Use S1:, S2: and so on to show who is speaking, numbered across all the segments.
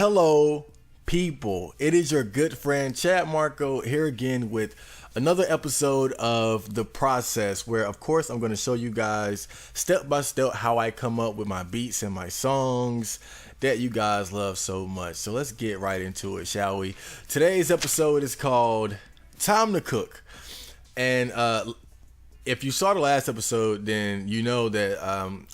S1: Hello, people. It is your good friend Chad Marco here again with another episode of The Process, where, of course, I'm going to show you guys step by step how I come up with my beats and my songs that you guys love so much. So let's get right into it, shall we? Today's episode is called Time to Cook. And if you saw the last episode, then you know that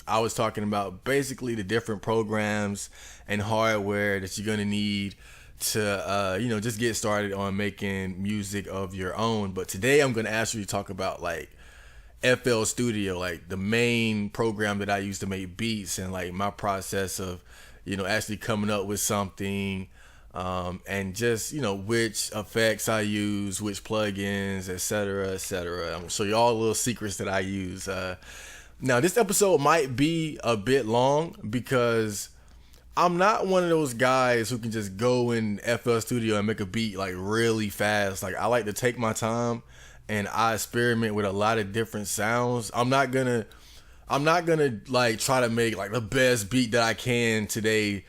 S1: I was talking about basically the different programs and hardware that you're going to need to, just get started on making music of your own. But today I'm going to actually talk about like FL Studio, like the main program that I use to make beats, and like my process of, actually coming up with something, and just, which effects I use, which plugins, etc., etc. I'm gonna show you all the little secrets that I use. Now, this episode might be a bit long because I'm not one of those guys who can just go in FL Studio and make a beat like really fast. Like, I like to take my time and I experiment with a lot of different sounds. I'm not gonna like try to make like the best beat that I can today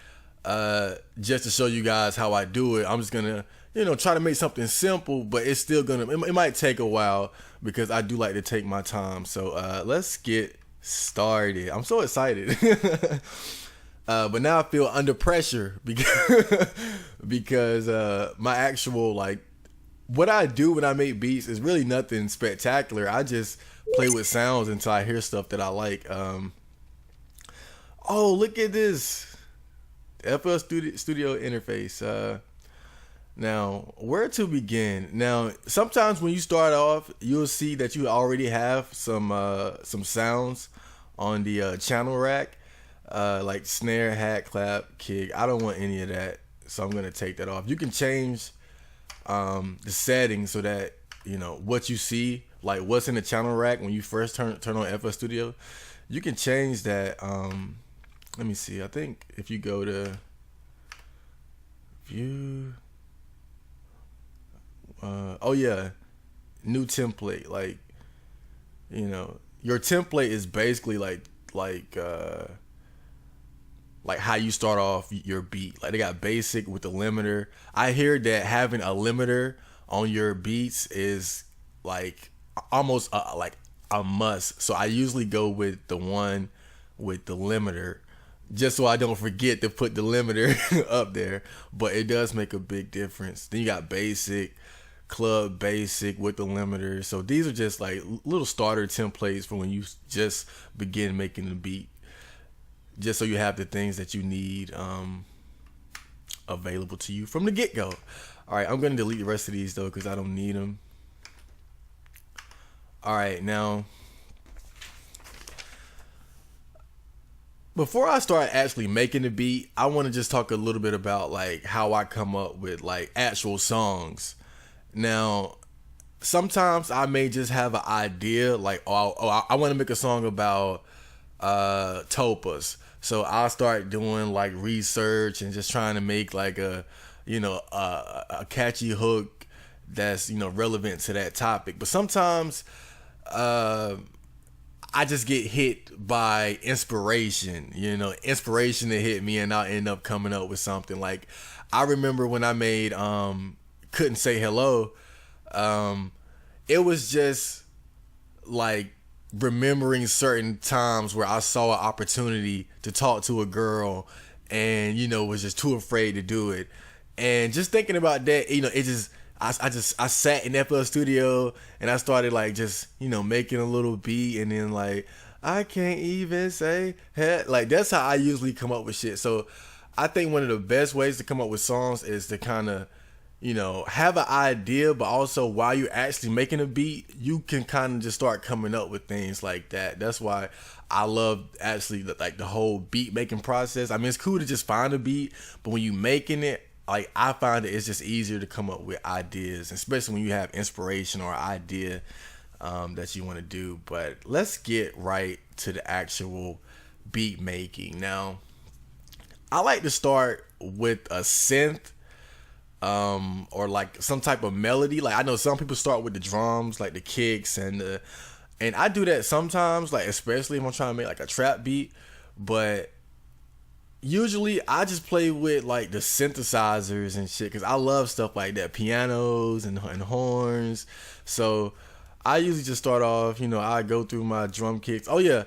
S1: just to show you guys how I do it. I'm just gonna try to make something simple, but it's still it might take a while because I do like to take my time. So let's get started. I'm so excited. But now I feel under pressure because my actual, like, what I do when I make beats is really nothing spectacular. I just play with sounds until I hear stuff that I like. Oh, look at this FL Studio interface. Now, where to begin? Now, sometimes when you start off, you'll see that you already have some sounds on the channel rack. Like snare, hat, clap, kick. I don't want any of that, so I'm gonna take that off. You can change the settings so that what you see, like what's in the channel rack when you first turn on FL Studio. You can change that. Let me see. I think if you go to view, new template. Like, your template is basically like how you start off your beat. Like, they got basic with the limiter. I hear that having a limiter on your beats is like almost like a must. So I usually go with the one with the limiter just so I don't forget to put the limiter up there. But it does make a big difference. Then you got basic, club basic with the limiter. So these are just like little starter templates for when you just begin making the beat, just so you have the things that you need available to you from the get-go. All right, I'm going to delete the rest of these, though, because I don't need them. All right, now, before I start actually making the beat, I want to just talk a little bit about, like, how I come up with, like, actual songs. Now, sometimes I may just have an idea, like, I want to make a song about topas. So I'll start doing like research and just trying to make like a catchy hook that's relevant to that topic. But sometimes I just get hit by inspiration, inspiration to hit me, and I'll end up coming up with something. Like, I remember when I made Couldn't Say Hello, it was just like remembering certain times where I saw an opportunity to talk to a girl and was just too afraid to do it. And just thinking about that, it just I sat in FL Studio and I started like just making a little beat, and then like I can't even say hey. Like, that's how I usually come up with shit. So I think one of the best ways to come up with songs is to kind of have an idea, but also while you're actually making a beat, you can kind of just start coming up with things like that. That's why I love actually like the whole beat making process. I mean, it's cool to just find a beat, but when you making it, like, I find that it's just easier to come up with ideas, especially when you have inspiration or idea that you want to do. But let's get right to the actual beat making. Now, I like to start with a synth, or like some type of melody. Like, I know some people start with the drums, like the kicks and I do that sometimes, like especially if I'm trying to make like a trap beat. But usually I just play with like the synthesizers and shit because I love stuff like that, pianos and horns. So I usually just start off, I go through my drum kits. Oh yeah,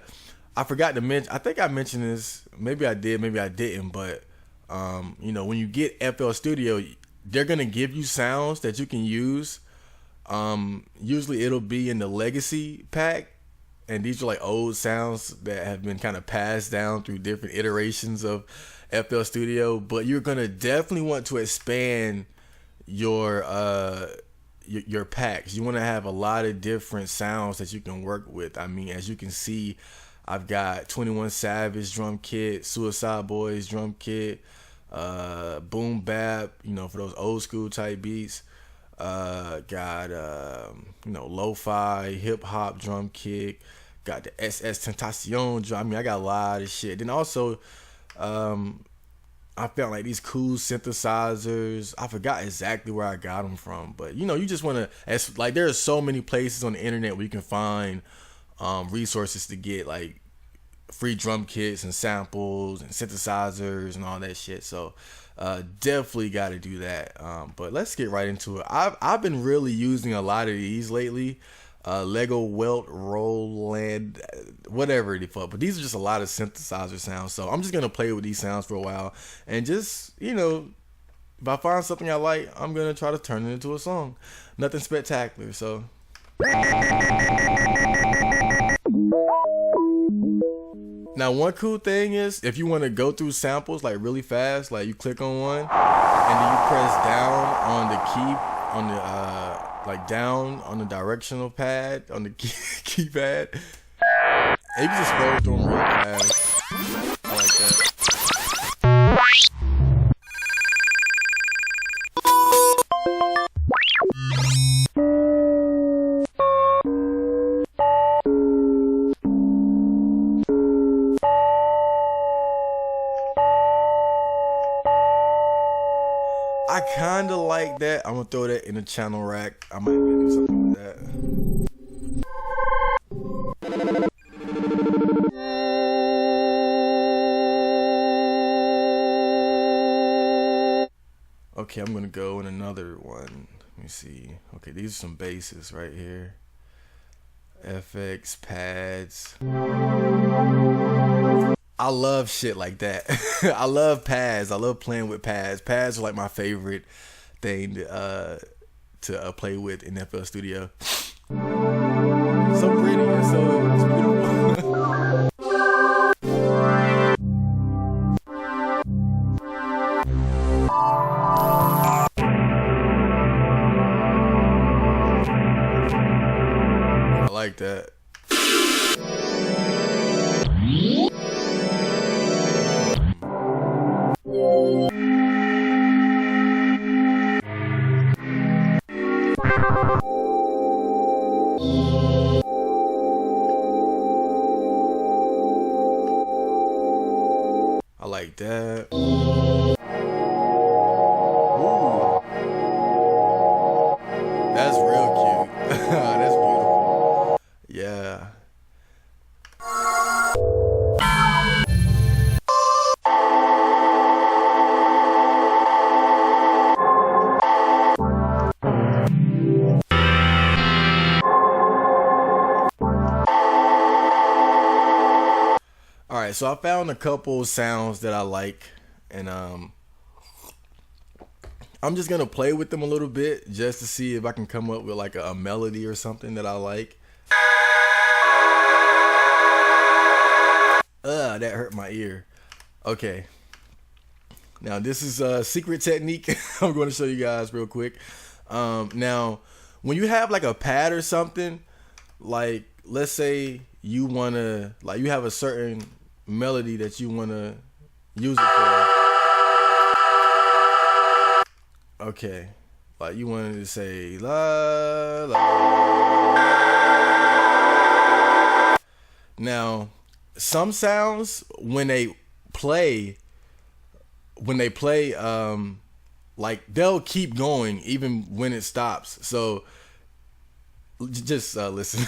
S1: I forgot to mention. I think I mentioned this. Maybe I did, maybe I didn't. But when you get FL Studio, they're gonna give you sounds that you can use. Usually it'll be in the legacy pack, and these are like old sounds that have been kind of passed down through different iterations of FL Studio. But you're gonna definitely want to expand your packs. You want to have a lot of different sounds that you can work with. I mean, as you can see, I've got 21 Savage drum kit, Suicide Boys drum kit, boom bap, for those old school type beats. Got lo-fi hip hop drum kit. Got the SS Tentacion drum. I mean, I got a lot of shit. Then also, I found like these cool synthesizers. I forgot exactly where I got them from, but you just want to, like, there are so many places on the internet where you can find resources to get like free drum kits and samples and synthesizers and all that shit. So definitely got to do that. But let's get right into it. I've been really using a lot of these lately. Lego Welt, Roland, whatever the fuck. But these are just a lot of synthesizer sounds. So I'm just gonna play with these sounds for a while, and just if I find something I like, I'm gonna try to turn it into a song. Nothing spectacular. So now, one cool thing is if you want to go through samples like really fast, like you click on one and then you press down on the key on the down on the directional pad on the keypad, and you can just scroll through them real fast. I like that. I kind of like that. I'm gonna throw that in the channel rack. I might do something with that. Okay, I'm gonna go in another one. Let me see. Okay, these are some basses right here. FX pads. I love shit like that. I love pads. I love playing with pads. Pads are like my favorite thing to play with in FL Studio. So pretty and so it's beautiful. I like that. I like that. Ooh. That's real cute. That's beautiful. Yeah. Alright, so I found a couple sounds that I like, and I'm just gonna play with them a little bit just to see if I can come up with like a melody or something that I like. That hurt my ear. Okay. Now this is a secret technique I'm going to show you guys real quick. Now, when you have like a pad or something, like let's say you wanna, like, you have a certain melody that you wanna use it for. Okay, like you wanted to say la la. Now, some sounds when they play, like they'll keep going even when it stops. So just listen.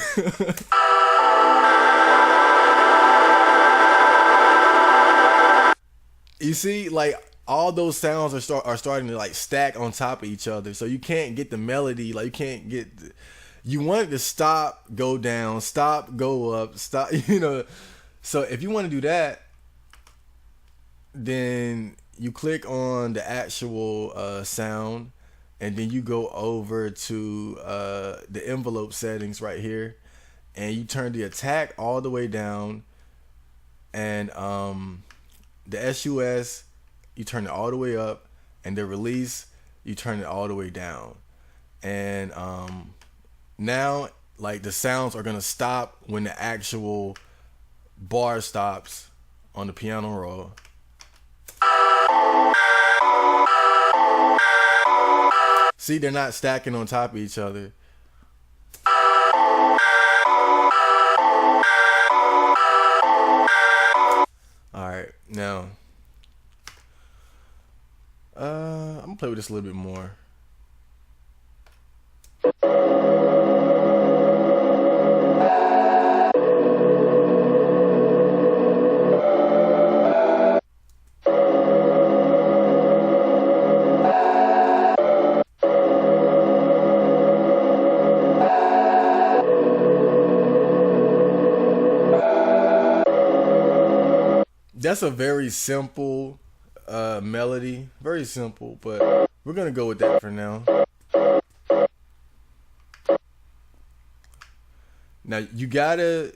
S1: You see, like all those sounds are starting to like stack on top of each other, so you can't get the melody. Like you can't get. You want it to stop, go down, stop, go up, stop. You know, so if you want to do that, then you click on the actual sound, and then you go over to the envelope settings right here, and you turn the attack all the way down, and the SUS you turn it all the way up, and the release you turn it all the way down. And now like the sounds are gonna stop when the actual bar stops on the piano roll. See, they're not stacking on top of each other. All right, now I'm gonna play with this a little bit more. That's a very simple melody, very simple, but we're gonna go with that for now. Now you gotta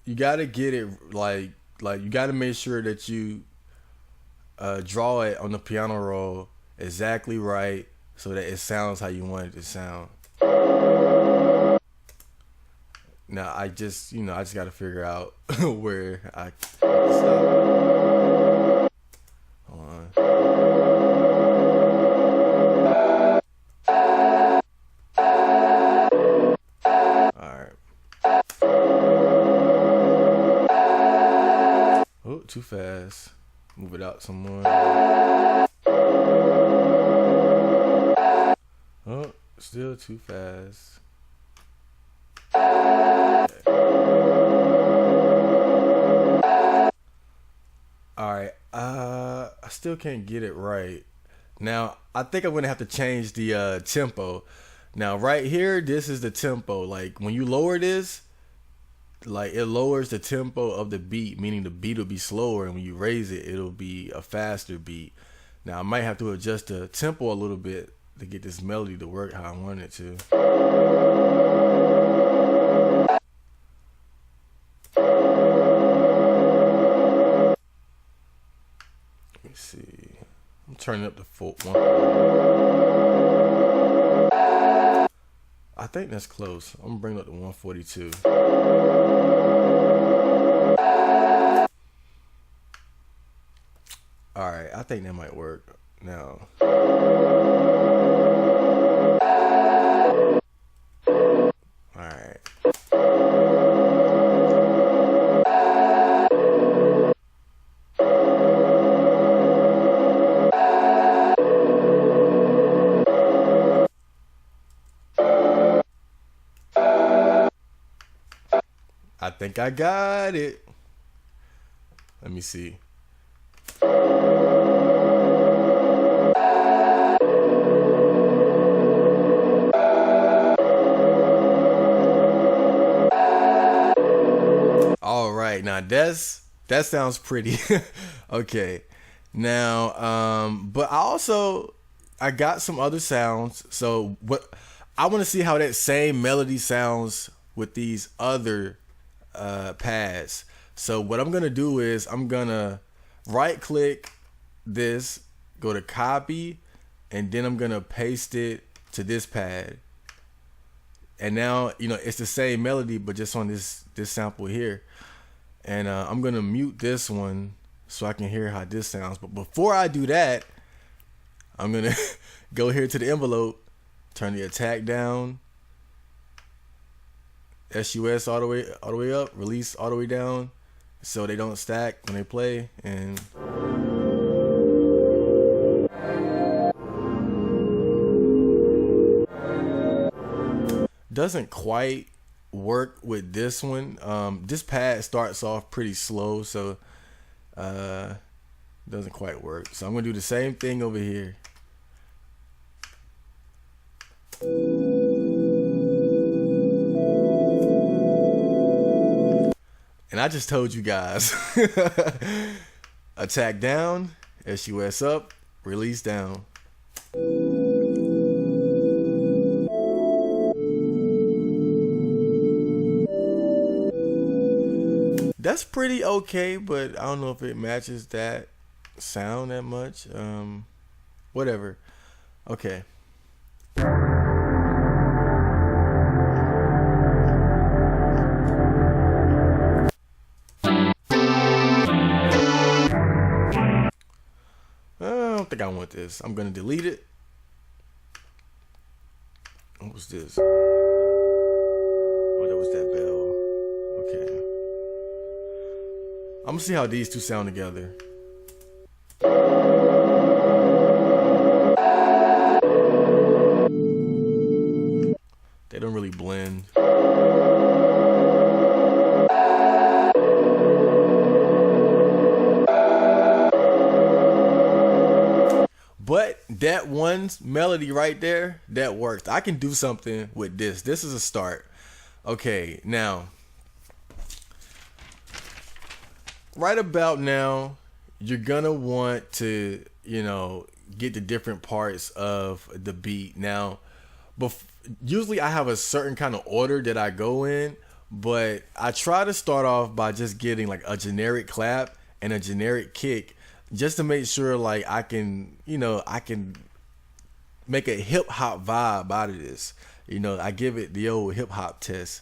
S1: get it like you gotta make sure that you draw it on the piano roll exactly right so that it sounds how you want it to sound. Now I just gotta figure out where I stop. Hold on. Alright. Oh, too fast. Move it out some more. Oh, still too fast. Alright, I still can't get it right. Now, I think I'm gonna have to change the tempo. Now, right here, this is the tempo. Like, when you lower this, like, it lowers the tempo of the beat, meaning the beat will be slower, and when you raise it, it'll be a faster beat. Now, I might have to adjust the tempo a little bit to get this melody to work how I want it to. Let me see. I'm turning up the full one. I think that's close. I'm gonna bring up the 142. All right, I think that might work now. All right. I think I got it. Let me see. All right, now that sounds pretty. Okay, now but I got some other sounds. So what I want to see how that same melody sounds with these other pads. So what I'm gonna do is I'm gonna right click this, go to copy, and then I'm gonna paste it to this pad. And now it's the same melody but just on this sample here. And I'm gonna mute this one so I can hear how this sounds. But before I do that, I'm gonna go here to the envelope, turn the attack down, SUS all the way up, release all the way down, so they don't stack when they play. And doesn't quite work with this one. This pad starts off pretty slow, so Doesn't quite work. So I'm gonna do the same thing over here. And I just told you guys. Attack down, SUS up, release down. That's pretty okay, but I don't know if it matches that sound that much. Whatever. Okay. I don't think I want this. I'm gonna delete it. What was this? Oh, that was that bell. Okay. I'm gonna see how these two sound together. They don't really blend. But that one melody right there, that works. I can do something with this. This is a start. Okay, now, right about now, you're gonna want to, get the different parts of the beat. Now, usually I have a certain kind of order that I go in, but I try to start off by just getting like a generic clap and a generic kick, just to make sure like I can make a hip hop vibe out of this. I give it the old hip hop test,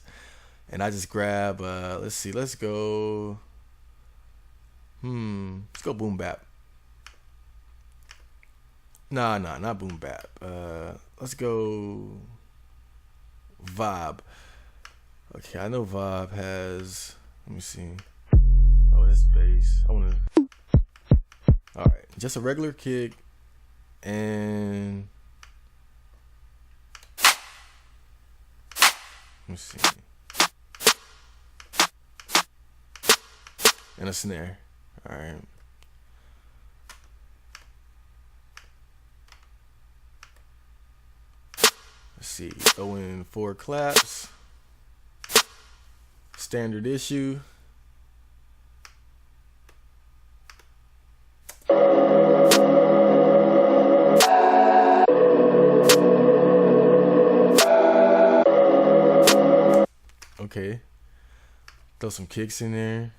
S1: and I just grab let's go boom bap. Nah, not boom bap. Let's go vibe. Okay, I know vibe has, let me see. Oh, that's bass. All right, just a regular kick, and let me see, and a snare. All right. Let's see, throw in 4 claps, standard issue. Okay, throw some kicks in there.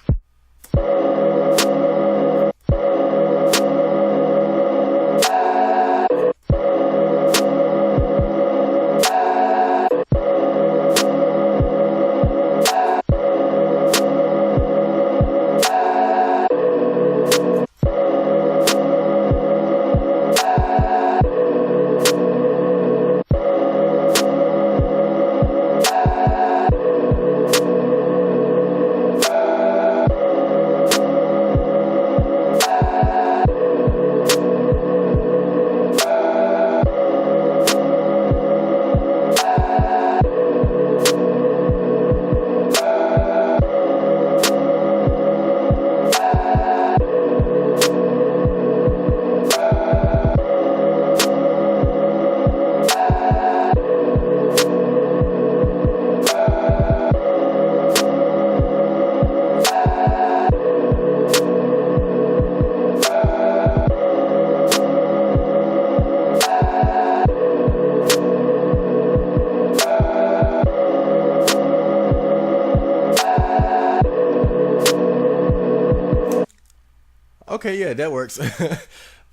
S1: Okay, yeah, that works.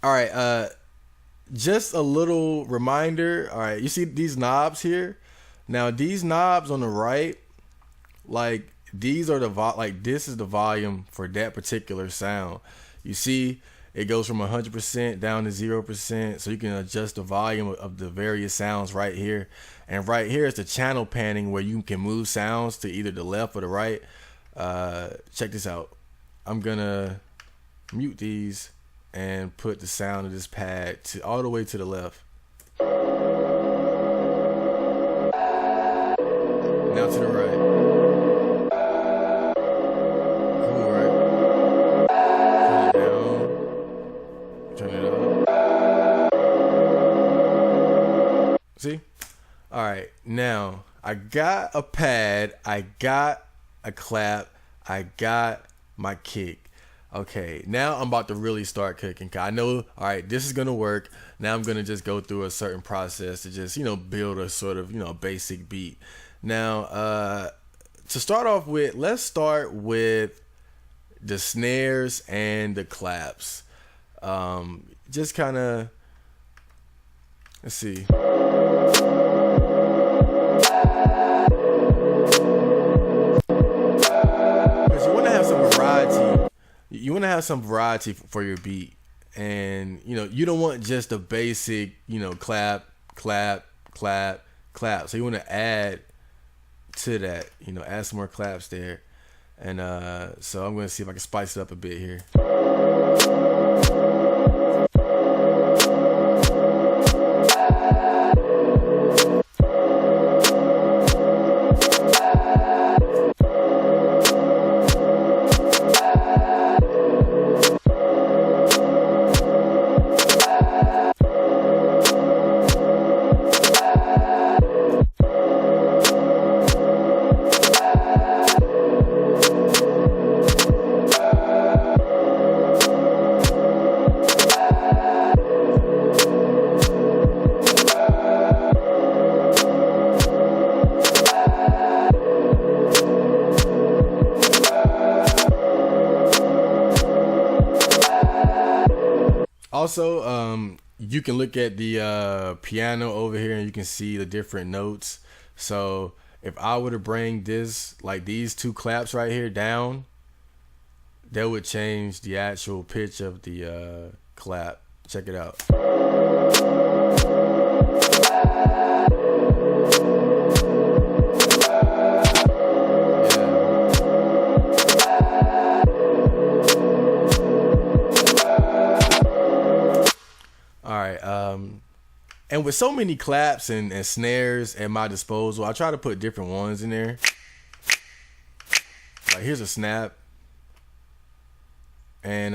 S1: All right, just a little reminder. All right, you see these knobs here? Now these knobs on the right, like these are this is the volume for that particular sound. You see, it goes from 100% down to 0%, so you can adjust the volume of the various sounds right here. And right here is the channel panning, where you can move sounds to either the left or the right. Check this out. I'm gonna mute these and put the sound of this pad all the way to the left. Now to the right. Cool, right? Pull it down. See? All right, now I got a pad, I got a clap, I got my kick. Okay, now I'm about to really start cooking. I know, all right, this is gonna work. Now I'm gonna just go through a certain process to just, build a sort of, basic beat. Now, to start off with, let's start with the snares and the claps. Just kind of, let's see. You want to have some variety for your beat, and you don't want just a basic clap, clap, clap, clap. So you want to add to that, add some more claps there, and so I'm going to see if I can spice it up a bit here. Also, you can look at the piano over here and you can see the different notes. So if I were to bring this, like these two claps right here down, that would change the actual pitch of the clap. Check it out. And with so many claps and snares at my disposal, I try to put different ones in there. Like here's a snap. And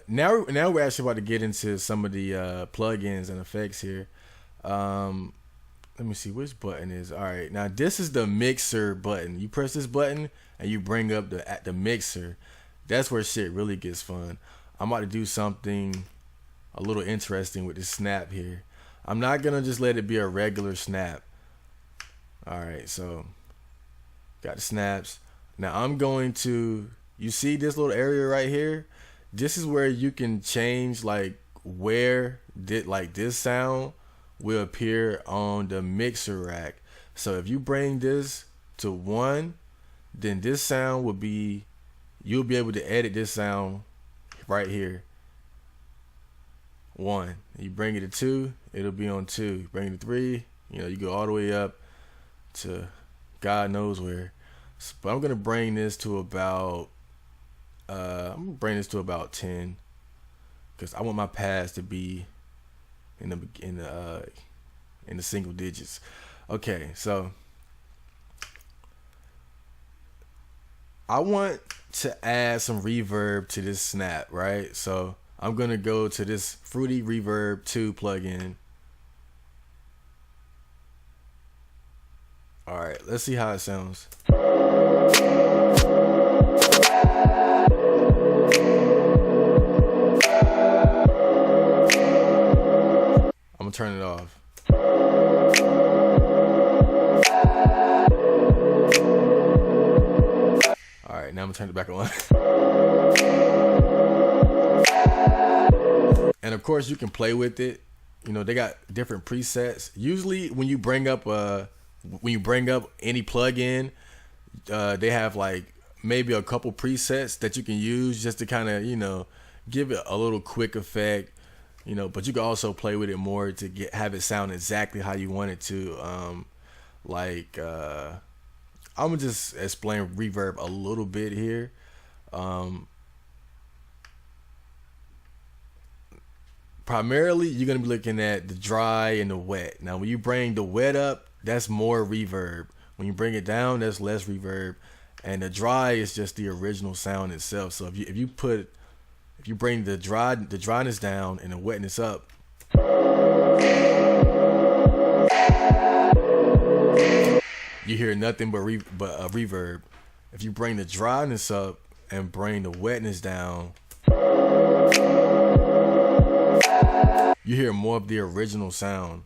S1: now we're actually about to get into some of the plugins and effects here. Let me see which button is. All right, now this is the mixer button. You press this button and you bring up the mixer. That's where shit really gets fun. I'm about to do something a little interesting with this snap here. I'm not gonna just let it be a regular snap. All right, so got the snaps. Now I'm going to, you see this little area right here? This is where you can change like where this sound will appear on the mixer rack. So if you bring this to 1, then this sound will be, you'll be able to edit this sound right here. 1. You bring it to 2, it'll be on 2. You bring it to 3, you go all the way up to God knows where. But I'm gonna bring this to about 10, because I want my pads to be in the single digits. Okay, so I want to add some reverb to this snap, right? So I'm gonna go to this Fruity Reverb 2 plugin. All right, let's see how it sounds. I'm gonna turn it off. All right, now I'm gonna turn it back on. And of course you can play with it. They got different presets. Usually when you bring up any plugin, they have like maybe a couple presets that you can use just to kind of, give it a little quick effect, but you can also play with it more to have it sound exactly how you want it to. I'm gonna just explain reverb a little bit here. Primarily, you're going to be looking at the dry and the wet. Now, when you bring the wet up, that's more reverb. When you bring it down, that's less reverb. And the dry is just the original sound itself. So if you bring the dryness down and the wetness up, you hear nothing but reverb. If you bring the dryness up and bring the wetness down, you hear more of the original sound.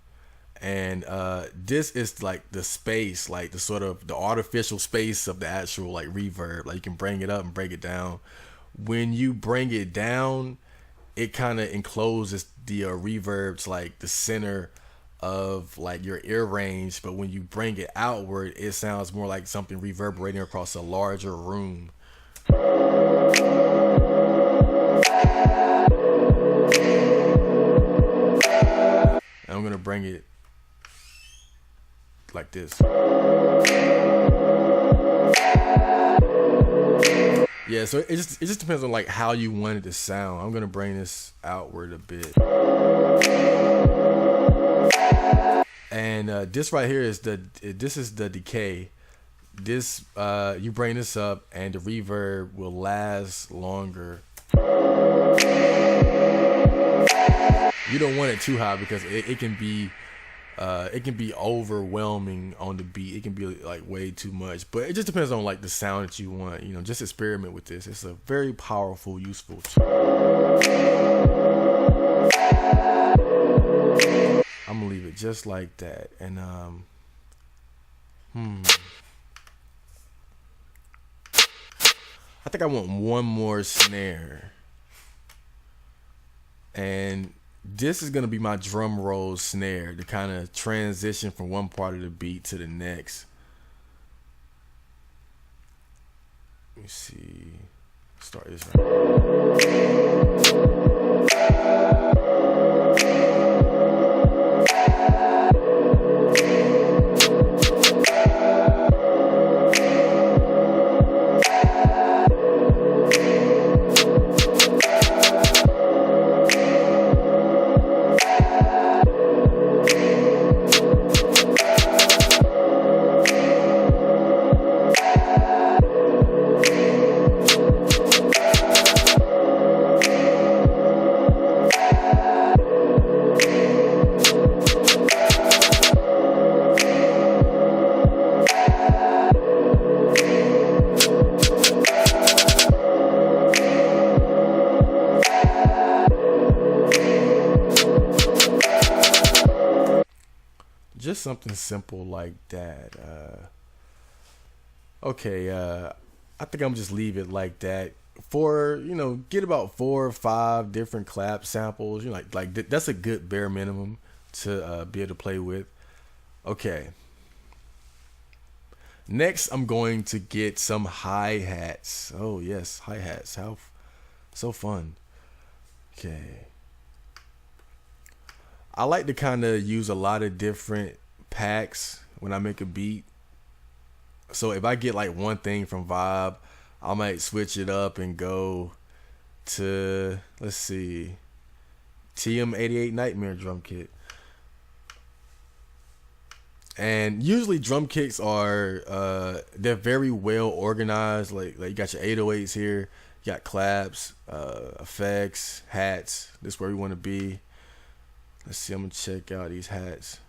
S1: And this is like the space, like the sort of the artificial space of the actual like reverb. Like you can bring it up and break it down. When you bring it down, it kind of encloses the reverb to like the center of like your ear range. But when you bring it outward, it sounds more like something reverberating across a larger room. And I'm gonna bring it like this. Yeah, so it just depends on like how you want it to sound. I'm gonna bring this outward a bit. And this right here is the decay. This you bring this up and the reverb will last longer. You don't want it too high because it can be overwhelming on the beat. It can be like way too much, but it just depends on like the sound that you want. You know, just experiment with this. It's a very powerful, useful tool. I'm gonna leave it just like that. And I think I want one more snare, and this is going to be my drum roll snare to kind of transition from one part of the beat to the next. Let me see. Start this just something simple like that. Okay, I think I'm just leave it like that. For, you know, get about 4 or 5 different clap samples. You know, like that's a good bare minimum to be able to play with. Okay. Next, I'm going to get some hi-hats. Oh yes, hi-hats. How so fun. Okay. I like to kind of use a lot of different packs when I make a beat. So if I get like one thing from Vibe, I might switch it up and go to, let's see, TM88 Nightmare drum kit. And usually drum kits are they're very well organized. Like you got your 808s here, you got claps, effects, hats. This is where we want to be. Let's see, I'm gonna check out these hats.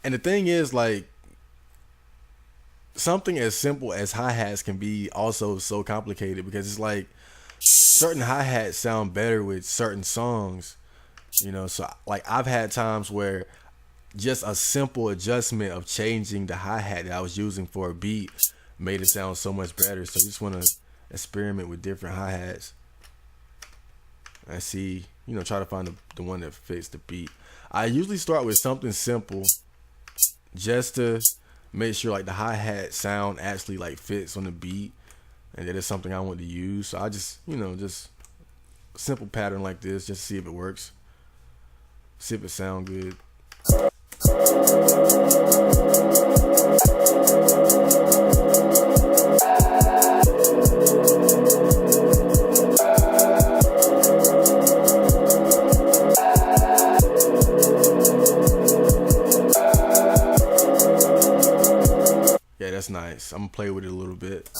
S1: And the thing is, like, something as simple as hi-hats can be also so complicated, because it's like certain hi-hats sound better with certain songs, you know. So like I've had times where just a simple adjustment of changing the hi-hat that I was using for a beat made it sound so much better. So you just want to experiment with different hi-hats and see, you know, try to find the one that fits the beat. I usually start with something simple just to make sure like the hi-hat sound actually like fits on the beat and that it's something I want to use. So I just, you know, just a simple pattern like this, just see if it works, see if it sound good. Yeah, that's nice. I'm gonna play with it a little bit.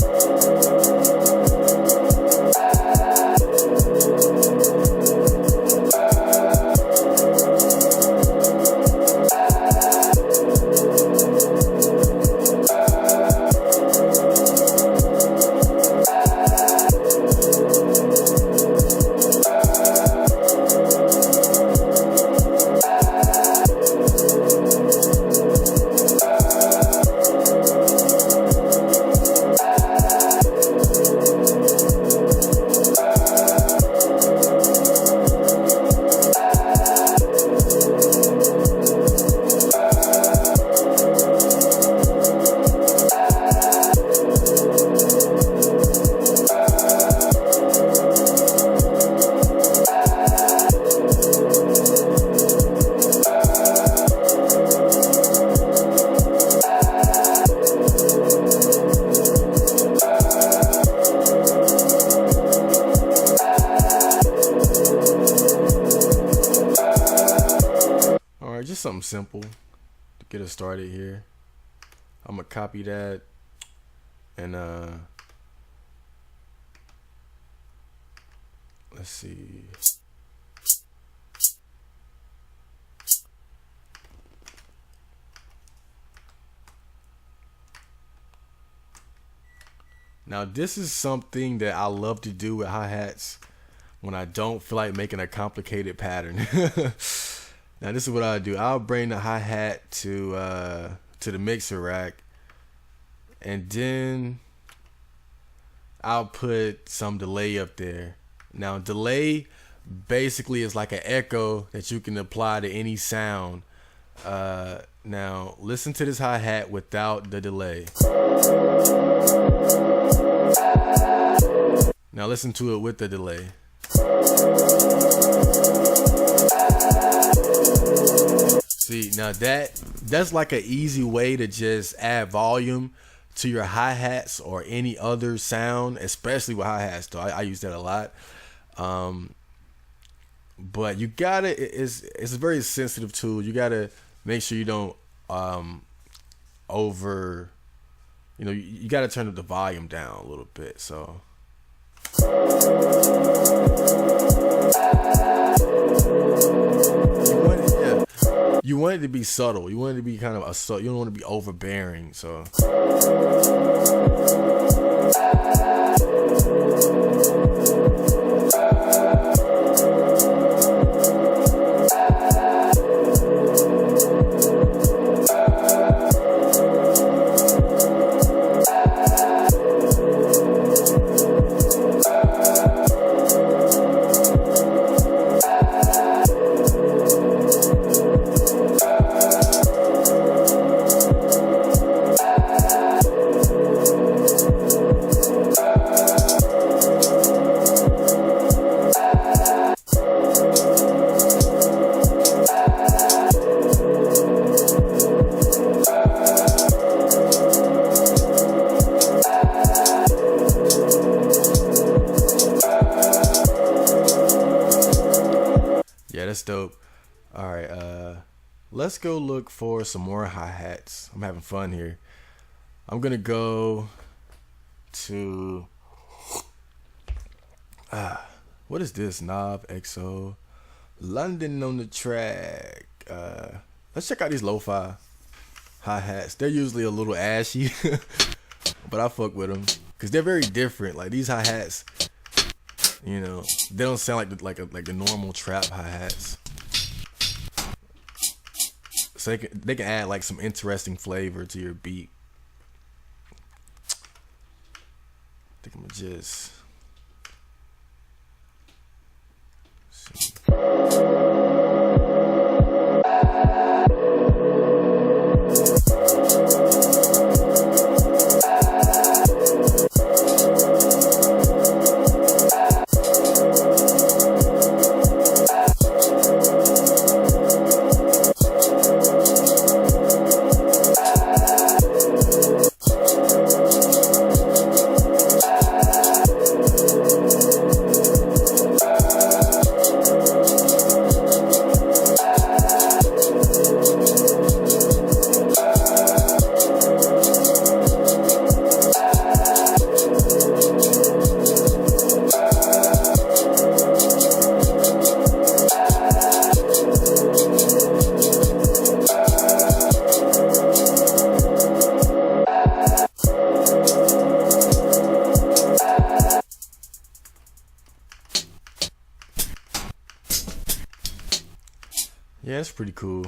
S1: just something simple to get us started here. I'm gonna copy that and let's see. Now this is something that I love to do with hi-hats when I don't feel like making a complicated pattern. Now this is what I'll do. I'll bring the hi-hat to the mixer rack, and then I'll put some delay up there. Now delay basically is like an echo that you can apply to any sound. Now listen to this hi-hat without the delay. Now listen to it with the delay. See, now that's like an easy way to just add volume to your hi-hats or any other sound, especially with hi-hats though. I use that a lot. But you gotta, it's a very sensitive tool. You gotta make sure you don't you gotta turn up the volume down a little bit. So you want it to be subtle. You want it to be kind of you don't want to be overbearing. So yeah, that's dope. All right, let's go look for some more hi-hats. I'm having fun here. I'm gonna go to what is this? Knob XO London on the track. Let's check out these lo-fi hi-hats. They're usually a little ashy, but I fuck with them because they're very different. Like these hi-hats, you know, they don't sound like the normal trap hi-hats. So they can add like some interesting flavor to your beat. I think I'm gonna just see. Yeah, it's pretty cool.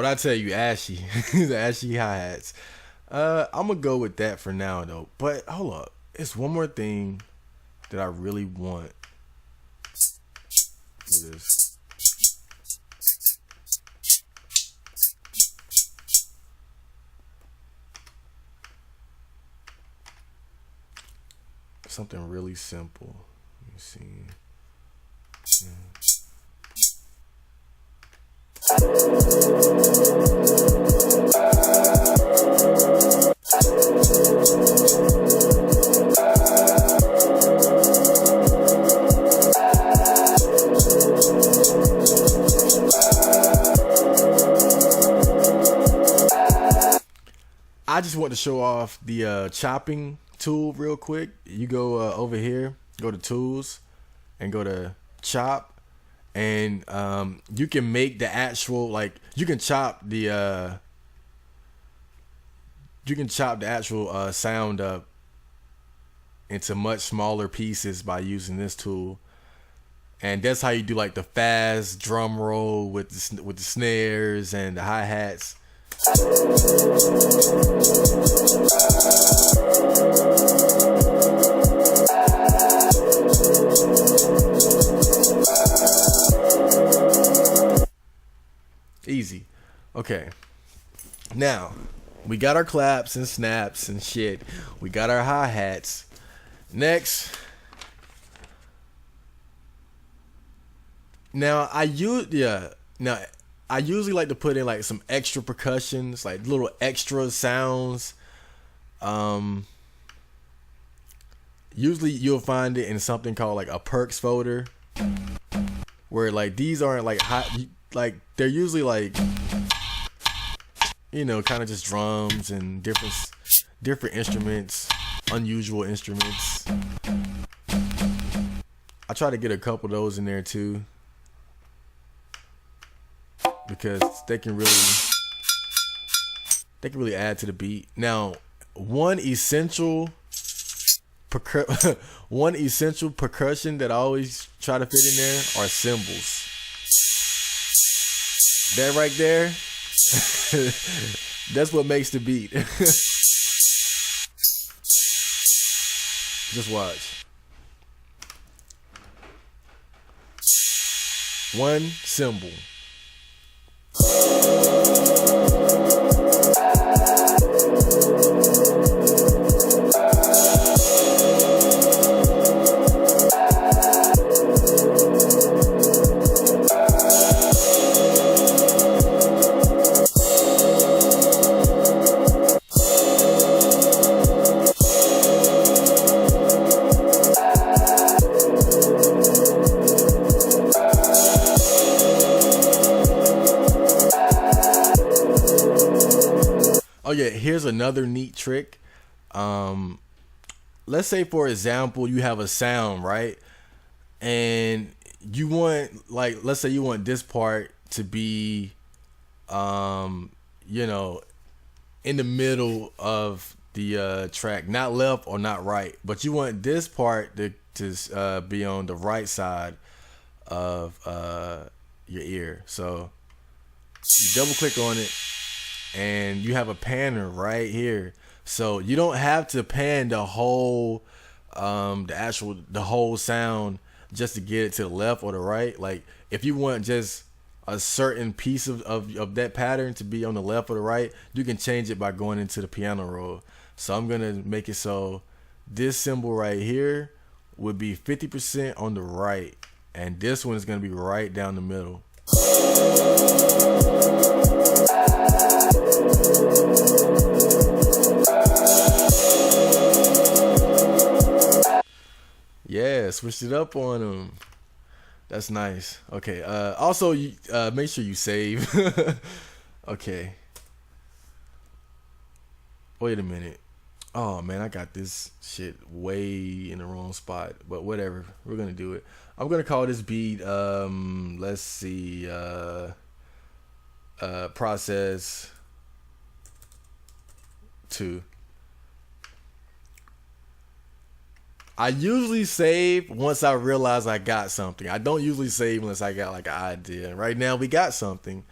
S1: I tell you, ashy, the ashy hi-hats. I'm gonna go with that for now though. But hold up, it's one more thing that I really want for this. Something really simple. Let me see. I just want to show off the chopping tool real quick. You go over here, go to tools, and go to chop, and you can make the actual, like, you can chop the actual sound up into much smaller pieces by using this tool. And that's how you do like the fast drum roll with the snares and the hi-hats. Easy. Okay. Now, we got our claps and snaps and shit. We got our hi-hats. Next. Now, I usually like to put in like some extra percussions, like little extra sounds. Usually you'll find it in something called like a perks folder, where like these aren't like hot, like they're usually like, you know, kind of just drums and different instruments, unusual instruments. I try to get a couple of those in there too, because they can really add to the beat. Now, one essential percussion that I always try to fit in there are cymbals. That right there, that's what makes the beat. Just watch. One cymbal. Oh yeah, here's another neat trick. Let's say for example you have a sound, right? And you want, like, let's say you want this part to be you know, in the middle of the track, not left or not right, but you want this part to be on the right side of your ear. So you double click on it, and you have a panner right here. So you don't have to pan the whole the whole sound just to get it to the left or the right. Like if you want just a certain piece of that pattern to be on the left or the right, you can change it by going into the piano roll. So I'm gonna make it so this cymbal right here would be 50% on the right, and this one is gonna be right down the middle. Yeah, switched it up on them. That's nice. Okay. Also, you make sure you save. Okay. Wait a minute. Oh man, I got this shit way in the wrong spot. But whatever. We're gonna do it. I'm gonna call this beat. Let's see. Process 2. I usually save once I realize I got something. I don't usually save unless I got like an idea. Right now we got something.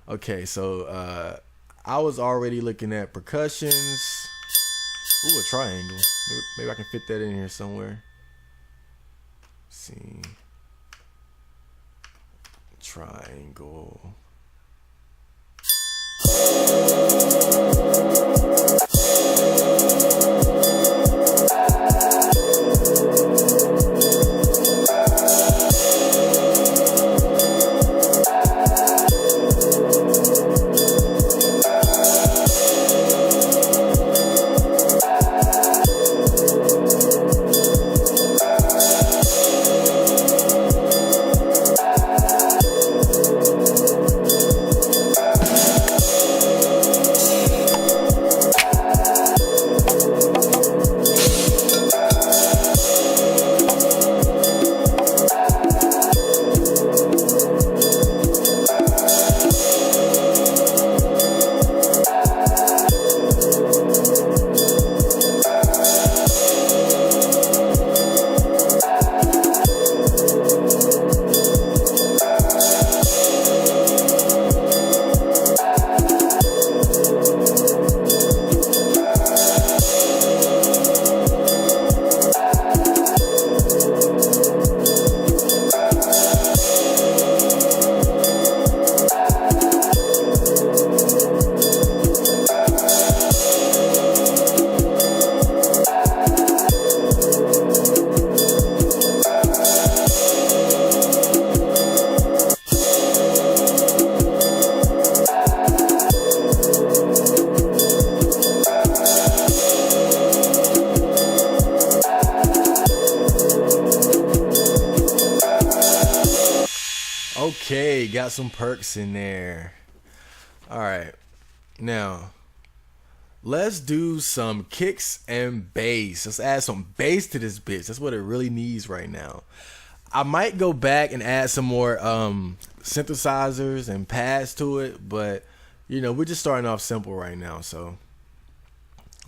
S1: Okay, so I was already looking at percussions. Ooh, a triangle. Maybe I can fit that in here somewhere. Let's see. Triangle. Okay, got some perks in there. All right, now let's do some kicks and bass. Let's add some bass to this bitch. That's what it really needs right now. I might go back and add some more synthesizers and pads to it, but you know, we're just starting off simple right now. So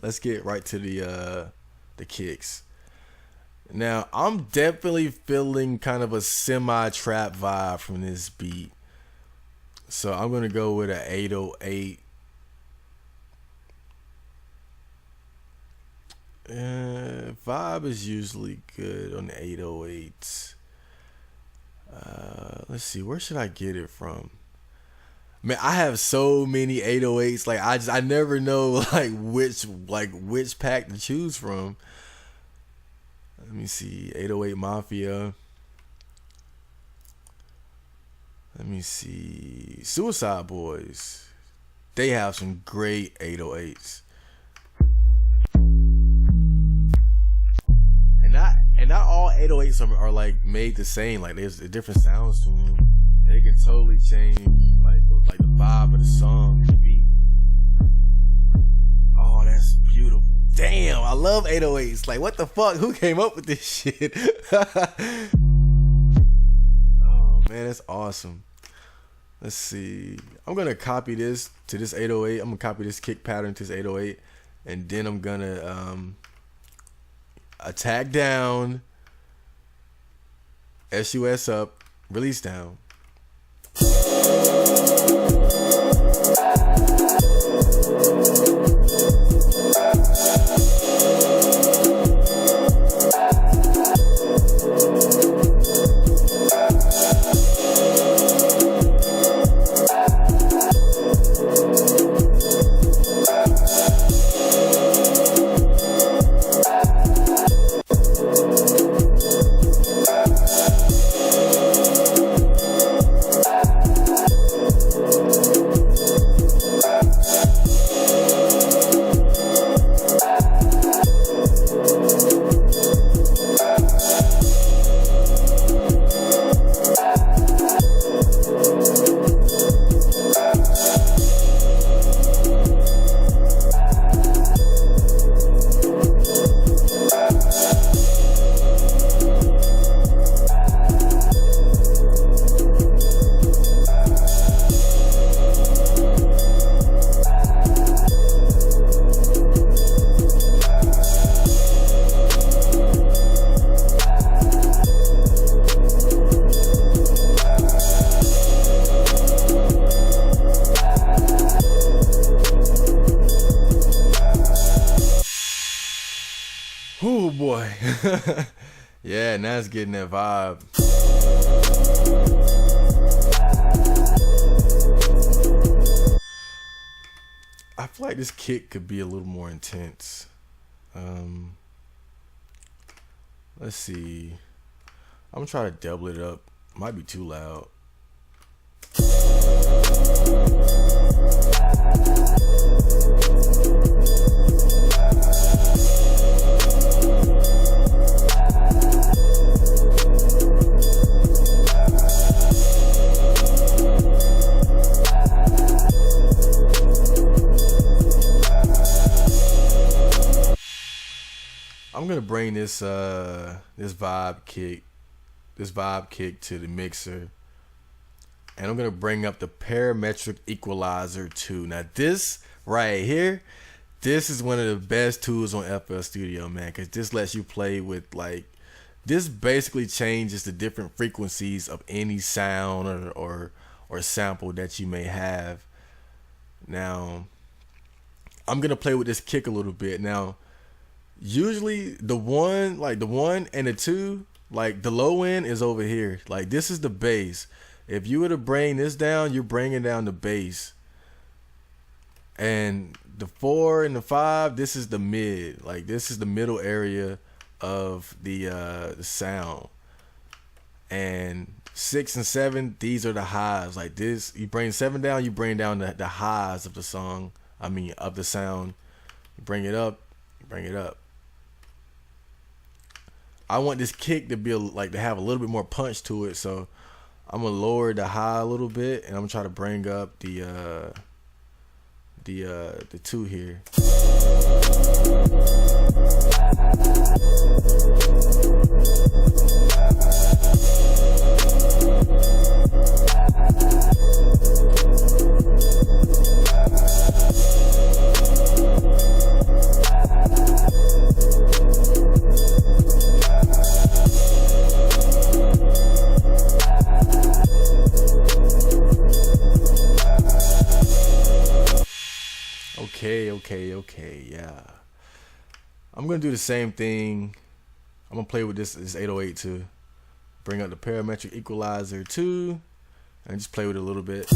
S1: let's get right to the kicks. Now, I'm definitely feeling kind of a semi-trap vibe from this beat. So I'm going to go with an 808. Vibe is usually good on the 808s. Let's see, where should I get it from? Man, I have so many 808s. Like I never know which pack to choose from. Let me see, 808 Mafia. Let me see, Suicide Boys. They have some great 808s. And not all 808s are like made the same. Like there's different sounds to them. They can totally change like the vibe of the song, the beat. Oh, that's beautiful. Damn, I love 808s. Like, what the fuck? Who came up with this shit? Oh, man, that's awesome. Let's see. I'm going to copy this to this 808. I'm going to copy this kick pattern to this 808. And then I'm going to attack down, SUS up, release down. Yeah, now it's getting that vibe. I feel like this kick could be a little more intense. Let's see. I'm gonna try to double it up. Might be too loud. I'm gonna bring this vibe kick to the mixer, and I'm gonna bring up the parametric equalizer 2. Now this right here, this is one of the best tools on FL Studio, man, because this lets you play with, like, this basically changes the different frequencies of any sound or sample that you may have. Now I'm gonna play with this kick a little bit. Now usually the one and the 2, like the low end is over here. Like this is the bass. If you were to bring this down, you're bringing down the bass. And the 4 and the 5, this is the mid. Like this is the middle area of the sound. And 6 and 7, these are the highs. Like this, you bring 7 down, you bring down the highs of the song. I mean of the sound. You bring it up, you bring it up. I want this kick to be to have a little bit more punch to it, so I'm gonna lower the high a little bit, and I'm gonna try to bring up the 2 here. Okay, yeah. I'm gonna do the same thing. I'm gonna play with this 808 too. Bring up the parametric equalizer 2 and just play with it a little bit.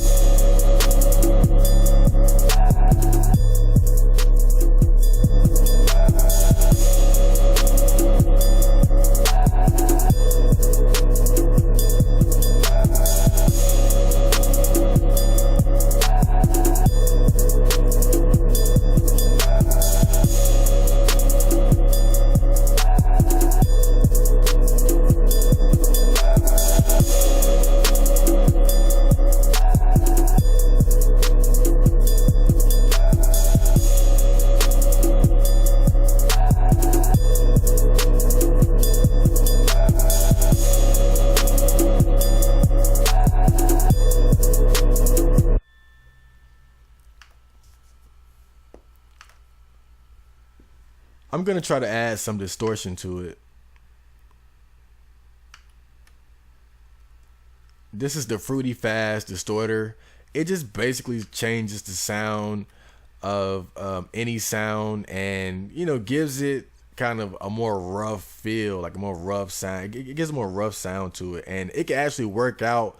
S1: I'm gonna try to add some distortion to it. This is the Fruity Fast Distorter. It just basically changes the sound of any sound, and gives it kind of a more rough feel, like a more rough sound. It gives a more rough sound to it, and it can actually work out.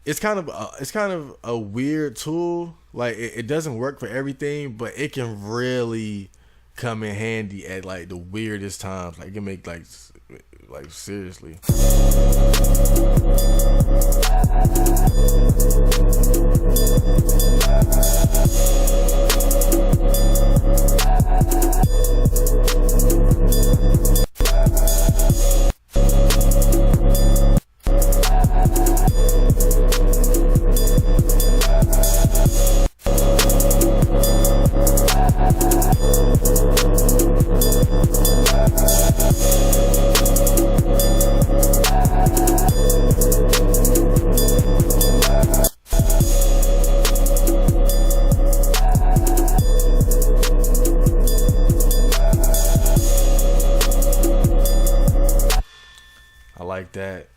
S1: It's kind of a weird tool. Like it doesn't work for everything, but it can really come in handy at like the weirdest times. Like it can make like seriously. I like that.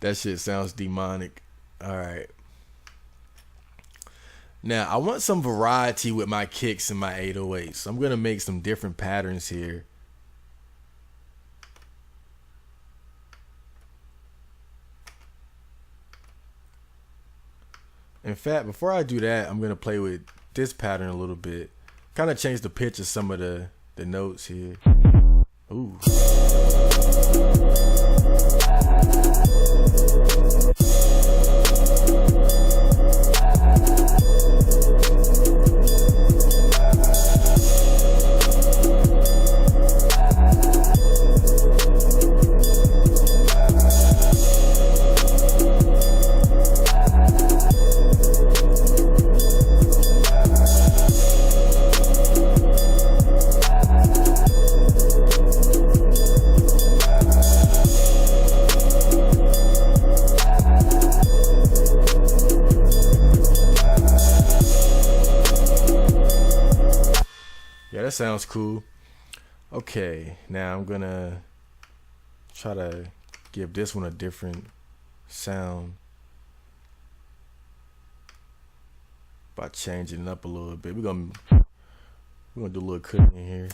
S1: That shit sounds demonic. All right. Now, I want some variety with my kicks and my 808s. So I'm going to make some different patterns here. In fact, before I do that, I'm gonna play with this pattern a little bit. Kind of change the pitch of some of the notes here. Ooh. Yeah, that sounds cool. Okay, now I'm gonna try to give this one a different sound by changing it up a little bit. We're gonna do a little cutting in here.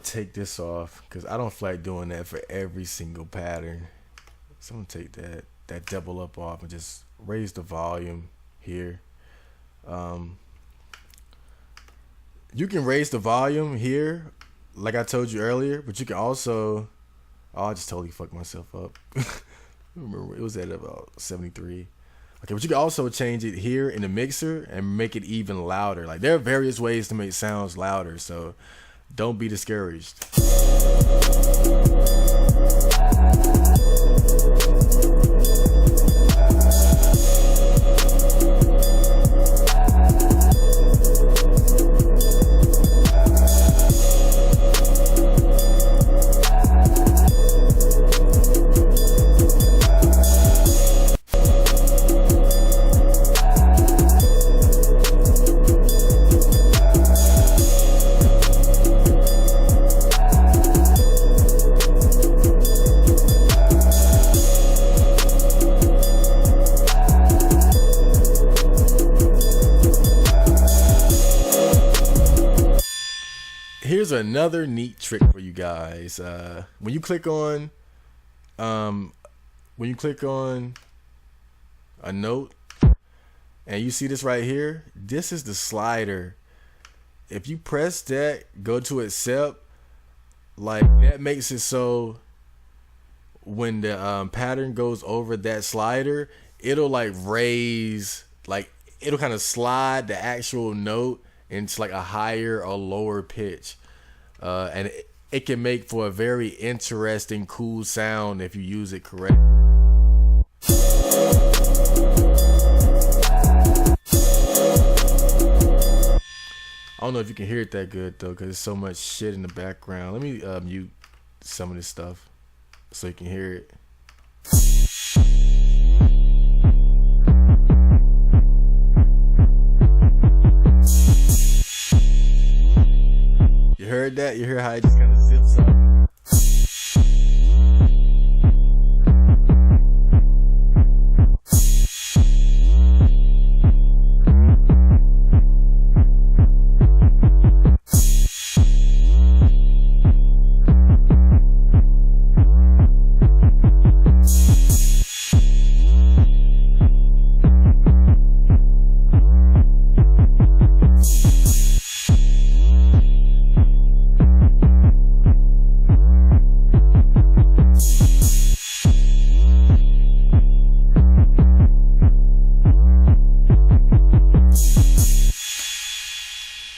S1: Take this off because I don't feel like doing that for every single pattern. So I'm gonna take that double up off and just raise the volume here. You can raise the volume here like I told you earlier, but you can also, oh, I just totally fucked myself up. Remember, it was at about 73. Okay, but you can also change it here in the mixer and make it even louder. Like, there are various ways to make sounds louder, so don't be discouraged. here's another neat trick for you guys. When you click on a note and you see this right here, this is the slider. If you press that, go to accept, like that makes it so when the pattern goes over that slider, it'll like raise, like it'll kind of slide the actual note into like a higher or lower pitch, and it can make for a very interesting, cool sound if you use it correctly. I don't know if you can hear it that good though, because there's so much shit in the background. Let me mute some of this stuff so you can hear it. You heard that? You hear how it just kind of zips up?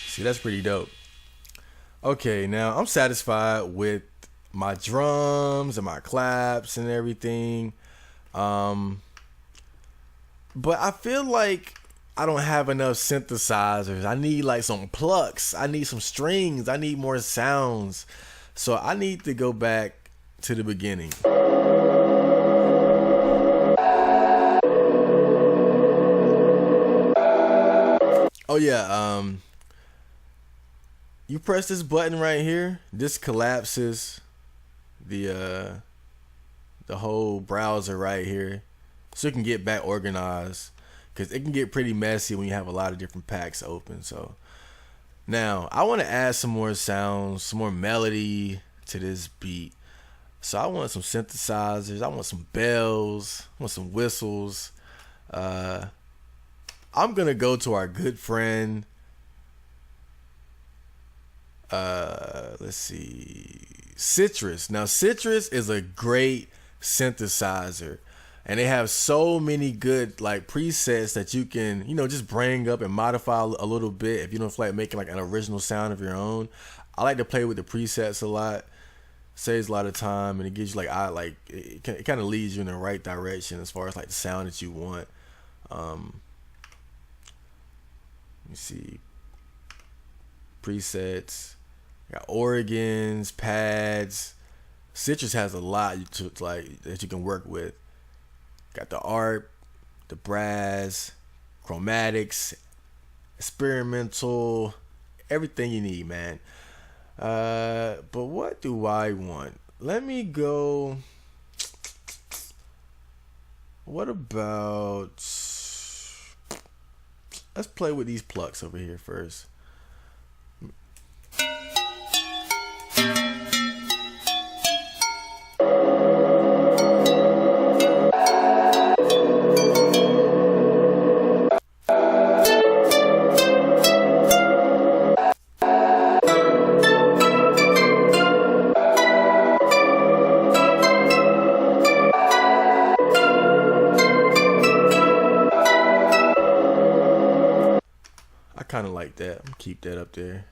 S1: See, that's pretty dope. Okay, now I'm satisfied with my drums and my claps and everything. But I feel like I don't have enough synthesizers. I need like some plucks. I need some strings. I need more sounds. So I need to go back to the beginning. Oh yeah, you press this button right here. This collapses the whole browser right here, so you can get back organized, because it can get pretty messy when you have a lot of different packs open. So now I want to add some more sounds, some more melody to this beat. So I want some synthesizers. I want some bells. I want some whistles. I'm gonna go to our good friend. Let's see, Citrus. Now Citrus is a great synthesizer, and they have so many good like presets that you can, just bring up and modify a little bit if you don't feel like making like an original sound of your own. I like to play with the presets a lot. Saves a lot of time, and it gives you it kind of leads you in the right direction as far as like the sound that you want. Let me see, presets. Got organs, pads. Citrus has a lot that you can work with. Got the art, the brass, chromatics, experimental, everything you need, man. But what do I want? Let me go. What about? Let's play with these plucks over here first. I kind of like that. I'm gonna keep that up there.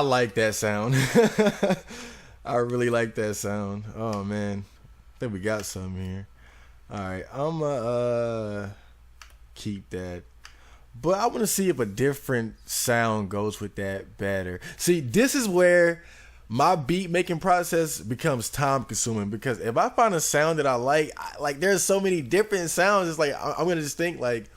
S1: like that sound. I really like that sound. Oh man, I think we got something here. All right, I'm keep that. But I want to see if a different sound goes with that better. See, this is where my beat making process becomes time consuming, because if I find a sound that I like there's so many different sounds. It's like I'm gonna just think like,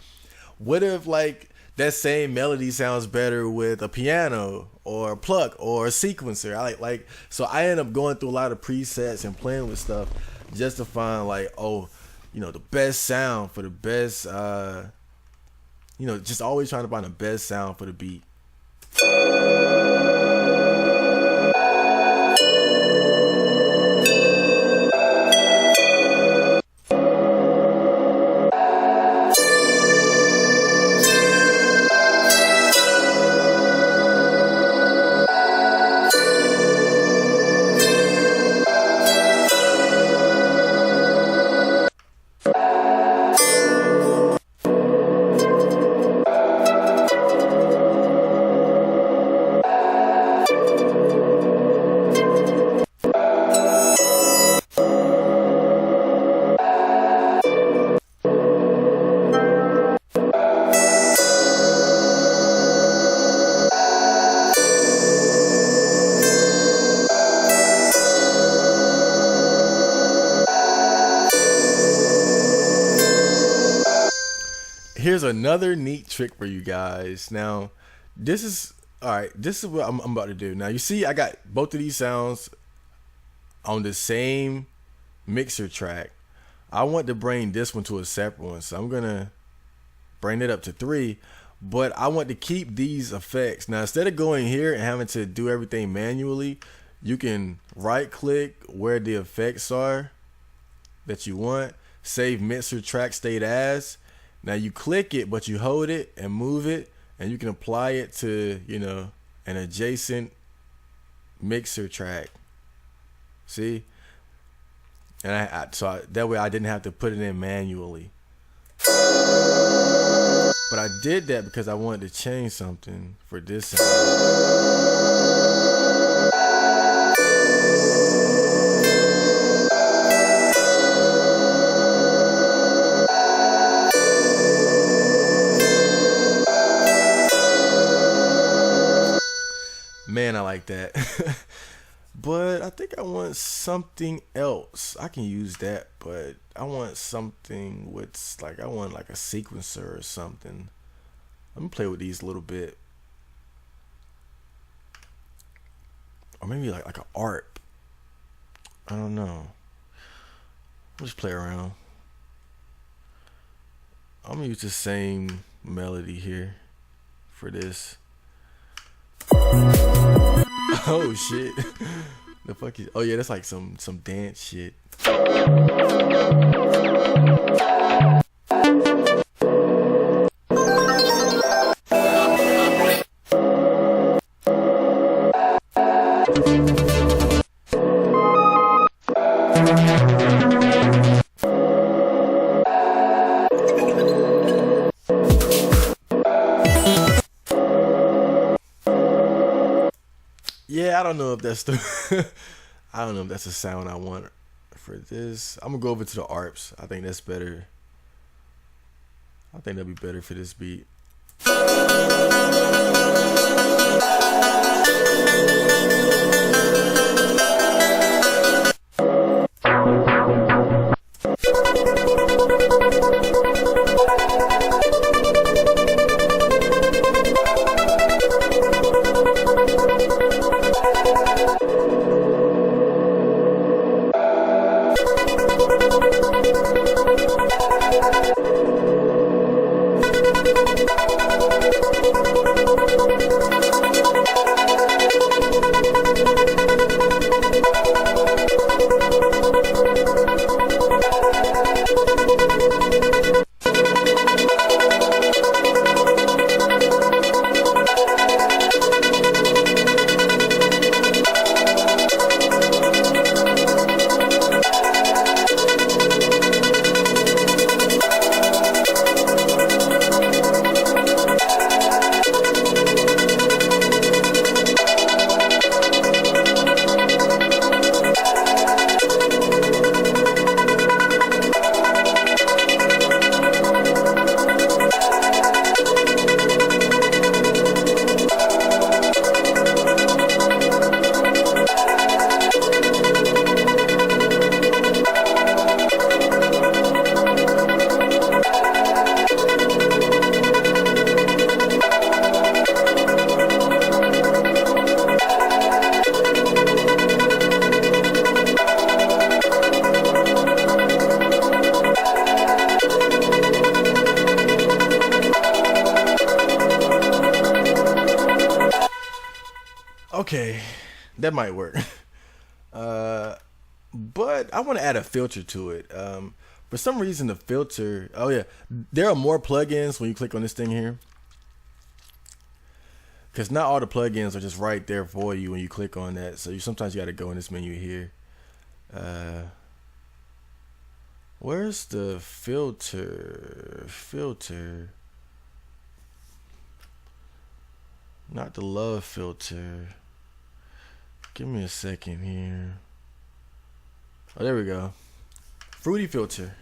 S1: what if like that same melody sounds better with a piano or a pluck or a sequencer? I like so I end up going through a lot of presets and playing with stuff just to find like, oh, you know, the best sound for the best. You know, just always trying to find the best sound for the beat. Here's another neat trick for you guys. Now, this is what I'm about to do. Now, you see, I got both of these sounds on the same mixer track. I want to bring this one to a separate one, so I'm gonna bring it up to 3. But I want to keep these effects. Now, instead of going here and having to do everything manually, you can right click where the effects are that you want, save mixer track state as. Now you click it, but you hold it and move it, and you can apply it to, you know, an adjacent mixer track. See? And that way I didn't have to put it in manually. But I did that because I wanted to change something for this sound. Man, I like that. But I think I want something else. I can use that, but I want something with like, I want like a sequencer or something. Let me play with these a little bit. Or maybe like an ARP. I don't know. I'll just play around. I'm gonna use the same melody here for this. Oh shit. The fuck is, oh yeah, that's like some dance shit. Yeah, I don't know if that's the I don't know if that's the sound I want for this. I'm gonna go over to the ARPs. I think that's better. I think that'd be better for this beat. Okay, that might work. But I want to add a filter to it. For some reason, the filter. Oh yeah, there are more plugins when you click on this thing here. Because not all the plugins are just right there for you when you click on that. So sometimes you got to go in this menu here. Where's the filter? Filter. Not the love filter. Give me a second here. Oh, there we go. Fruity filter.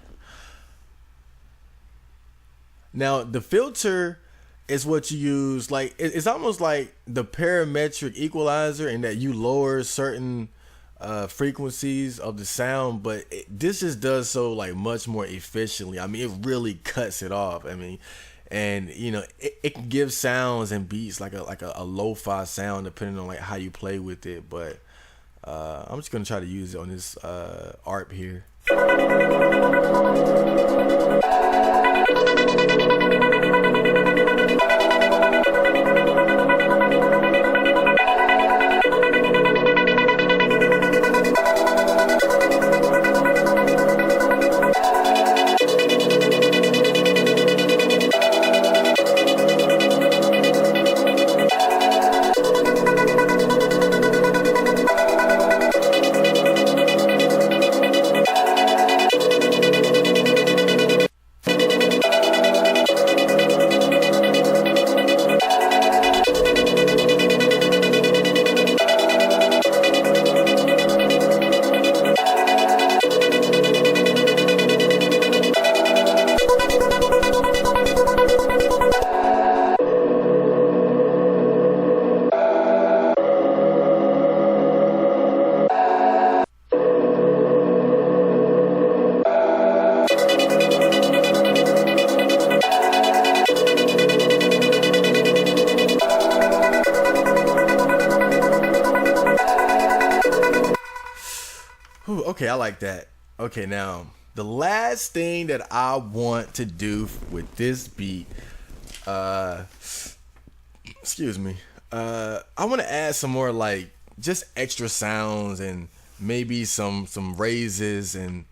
S1: Now, the filter is what you use. Like, it's almost like the parametric equalizer in that you lower certain frequencies of the sound, but this just does so like much more efficiently. I mean, it really cuts it off. I mean, and you know, it can give sounds and beats like a lo-fi sound depending on like how you play with it. But I'm just gonna try to use it on this ARP here. Okay, I like that. Okay, now the last thing that I want to do with this beat, excuse me, I want to add some more like just extra sounds and maybe some raises and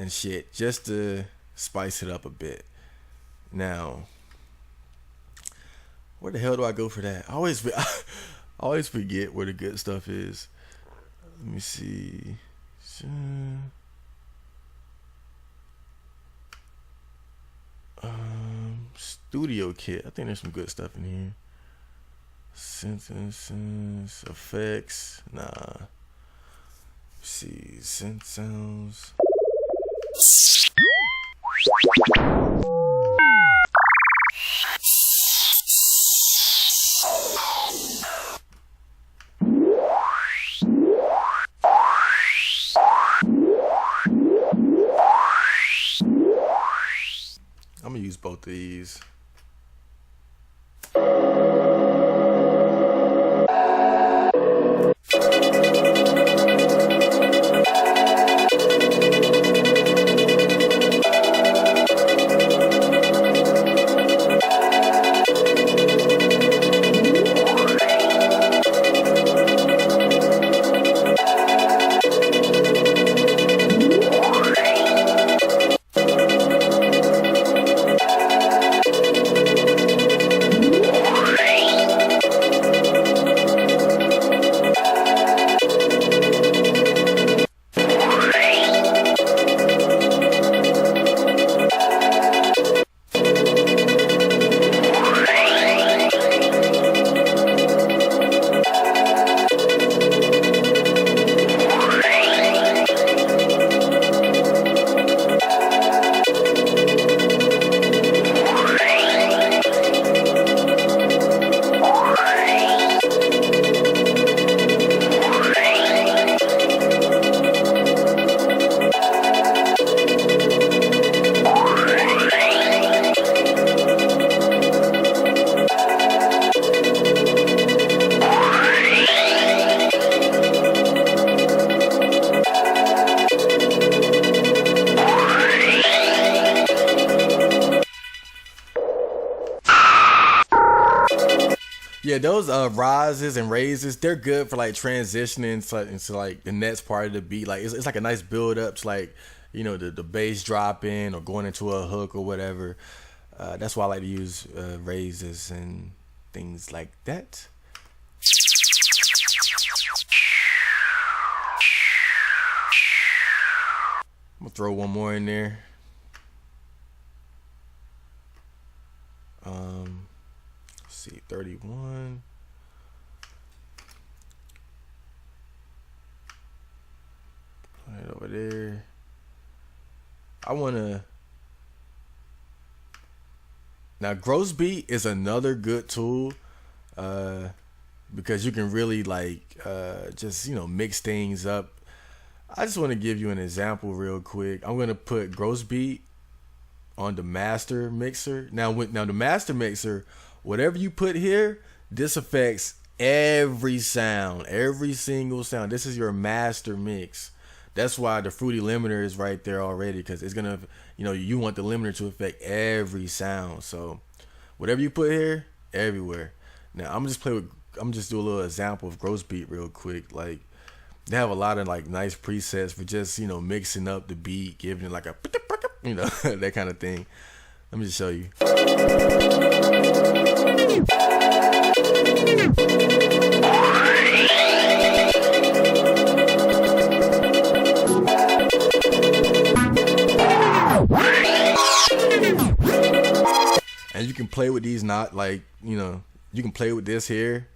S1: shit just to spice it up a bit. Now, where the hell do I go for that? I always forget where the good stuff is. Let me see. Studio kit. I think there's some good stuff in here. Synthesis, effects. Nah. Let's see. Synth sounds. I'm gonna use both of these. Yeah, those rises and raises, they're good for like transitioning into like the next part of the beat. Like it's like a nice build up to like, you know, the bass dropping or going into a hook or whatever. That's why I like to use raises and things like that. I'm gonna throw one more in there. Let's see, 31. Right over there. I wanna. Now, gross beat is another good tool, because you can really like just, you know, mix things up. I just want to give you an example real quick. I'm gonna put gross beat on the master mixer. Now the master mixer, whatever you put here, this affects every sound, every single sound. This is your master mix. That's why the fruity limiter is right there already, because it's gonna, you know, you want the limiter to affect every sound. So whatever you put here, everywhere. Now I'm just do a little example of gross beat real quick. Like they have a lot of like nice presets for just, you know, mixing up the beat, giving it like a, you know, that kind of thing. Let me just show you. And you can play with these, not like, you know, you can play with this here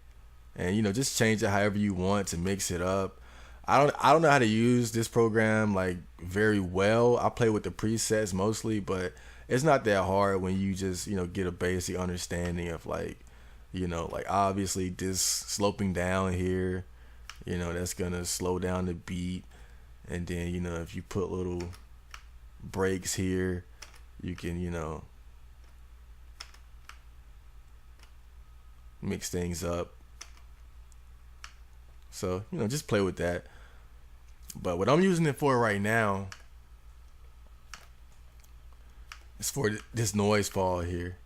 S1: and, you know, just change it however you want to mix it up. I don't know how to use this program like very well. I play with the presets mostly, but it's not that hard when you just, you know, get a basic understanding of like, you know, like obviously this sloping down here, you know, that's gonna slow down the beat. And then, you know, if you put little breaks here, you can, you know, mix things up. So, you know, just play with that. But what I'm using it for right now is for this noise fall here.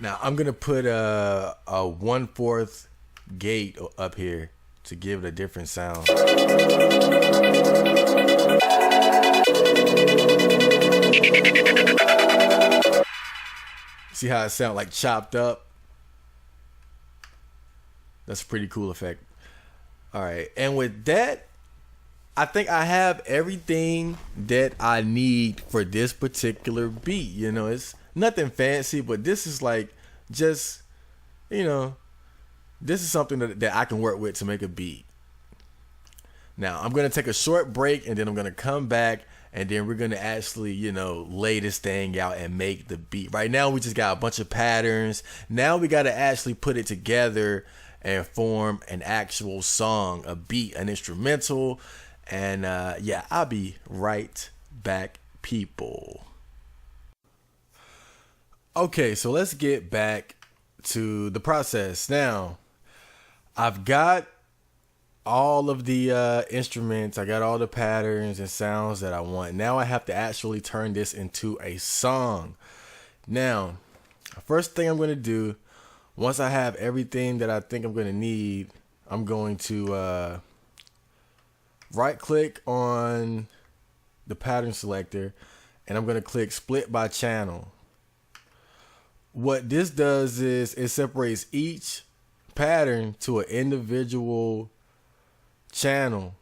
S1: Now I'm gonna put a 1/4 gate up here to give it a different sound. See how it sounds like chopped up? That's a pretty cool effect. All right, and with that, I think I have everything that I need for this particular beat. You know, it's nothing fancy, but this is like just, you know, this is something that I can work with to make a beat. Now, I'm going to take a short break and then I'm going to come back and then we're going to actually, you know, lay this thing out and make the beat. Right now, we just got a bunch of patterns. Now we got to actually put it together and form an actual song, a beat, an instrumental. And yeah, I'll be right back, people. Okay, so let's get back to the process. Now, I've got all of the instruments. I got all the patterns and sounds that I want. Now I have to actually turn this into a song. Now, first thing I'm going to do, once I have everything that I think I'm going to need, I'm going to right click on the pattern selector and I'm going to click split by channel. What this does is it separates each pattern to an individual channel.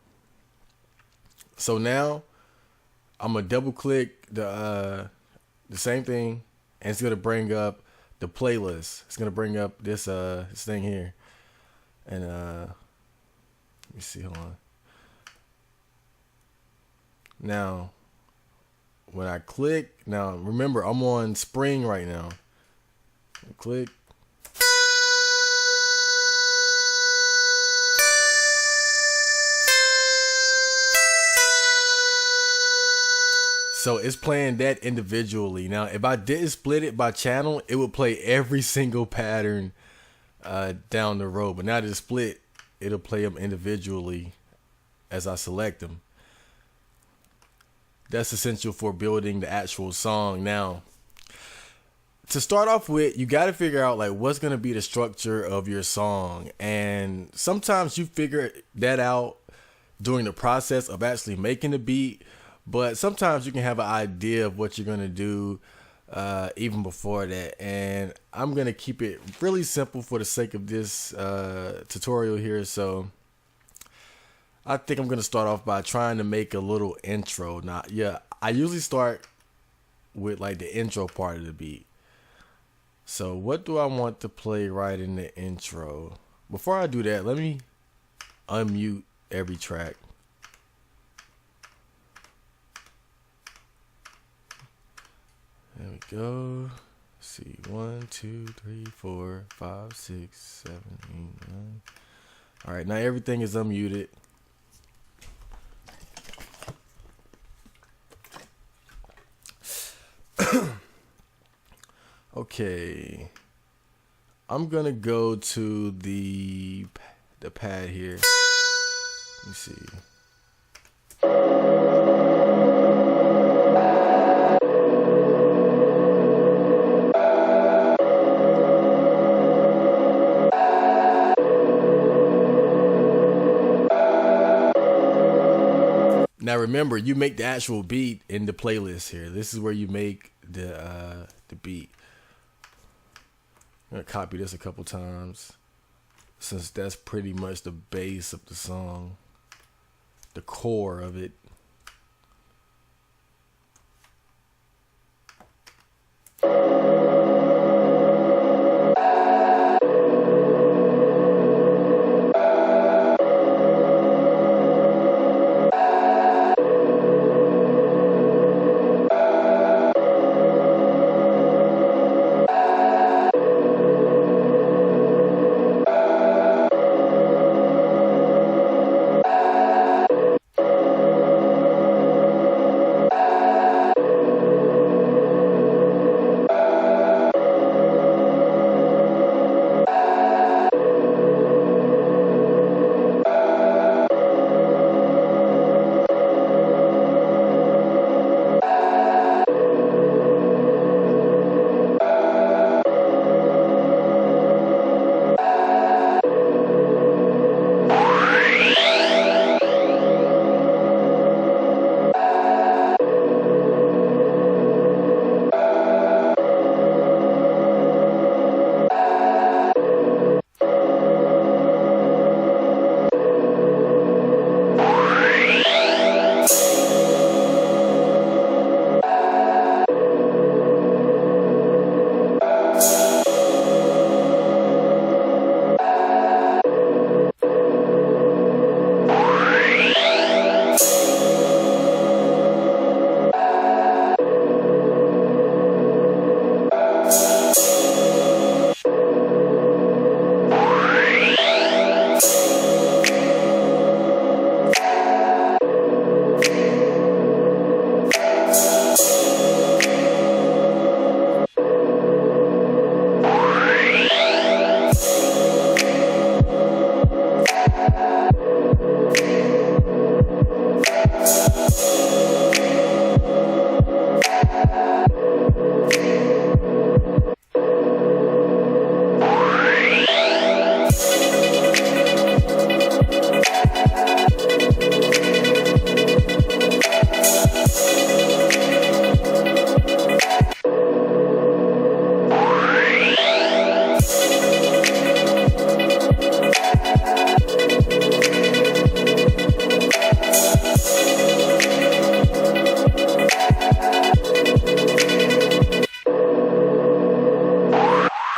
S1: So now I'm gonna double click the same thing and it's gonna bring up the playlist. It's gonna bring up this thing here. And let me see, hold on. Now when I click, now remember I'm on spring right now. Click. So it's playing that individually. Now, if I didn't split it by channel, it would play every single pattern down the road. But now that it's split, it'll play them individually as I select them. That's essential for building the actual song. Now, to start off with, you got to figure out like what's going to be the structure of your song. And sometimes you figure that out during the process of actually making the beat, but sometimes you can have an idea of what you're going to do even before that. And I'm going to keep it really simple for the sake of this tutorial here. So I think I'm going to start off by trying to make a little intro. Now, yeah, I usually start with like the intro part of the beat. So what do I want to play right in the intro? Before I do that, let me unmute every track. There we go. Let's see, 1, 2, 3, 4, 5, 6, 7, 8, 9. All right, now everything is unmuted. Okay, I'm gonna go to the pad here. Let me see. Now remember, you make the actual beat in the playlist here. This is where you make the beat. I'm gonna copy this a couple times since that's pretty much the base of the song, the core of it.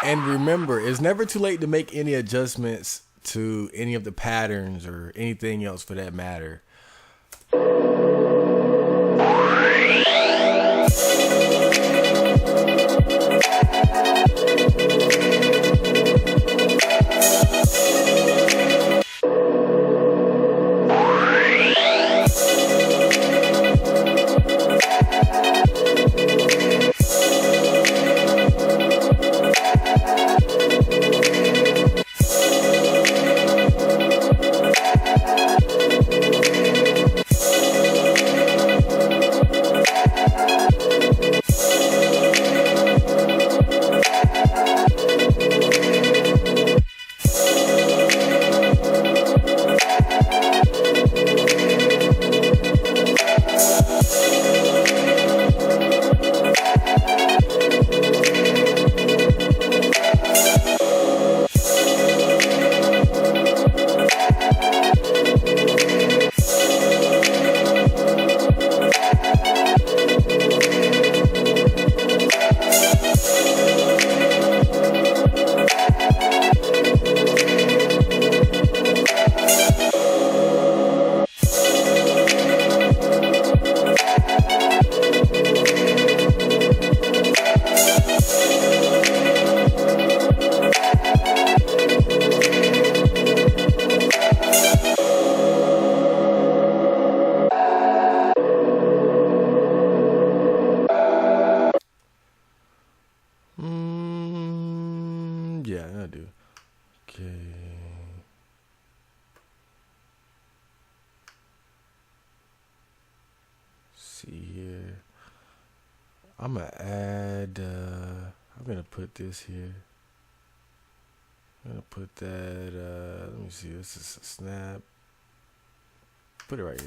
S1: And remember, it's never too late to make any adjustments to any of the patterns or anything else for that matter. Yeah, I do. Okay. See here. I'm gonna add. I'm gonna put this here. I'm gonna put that. Let me see. This is a snap. Put it right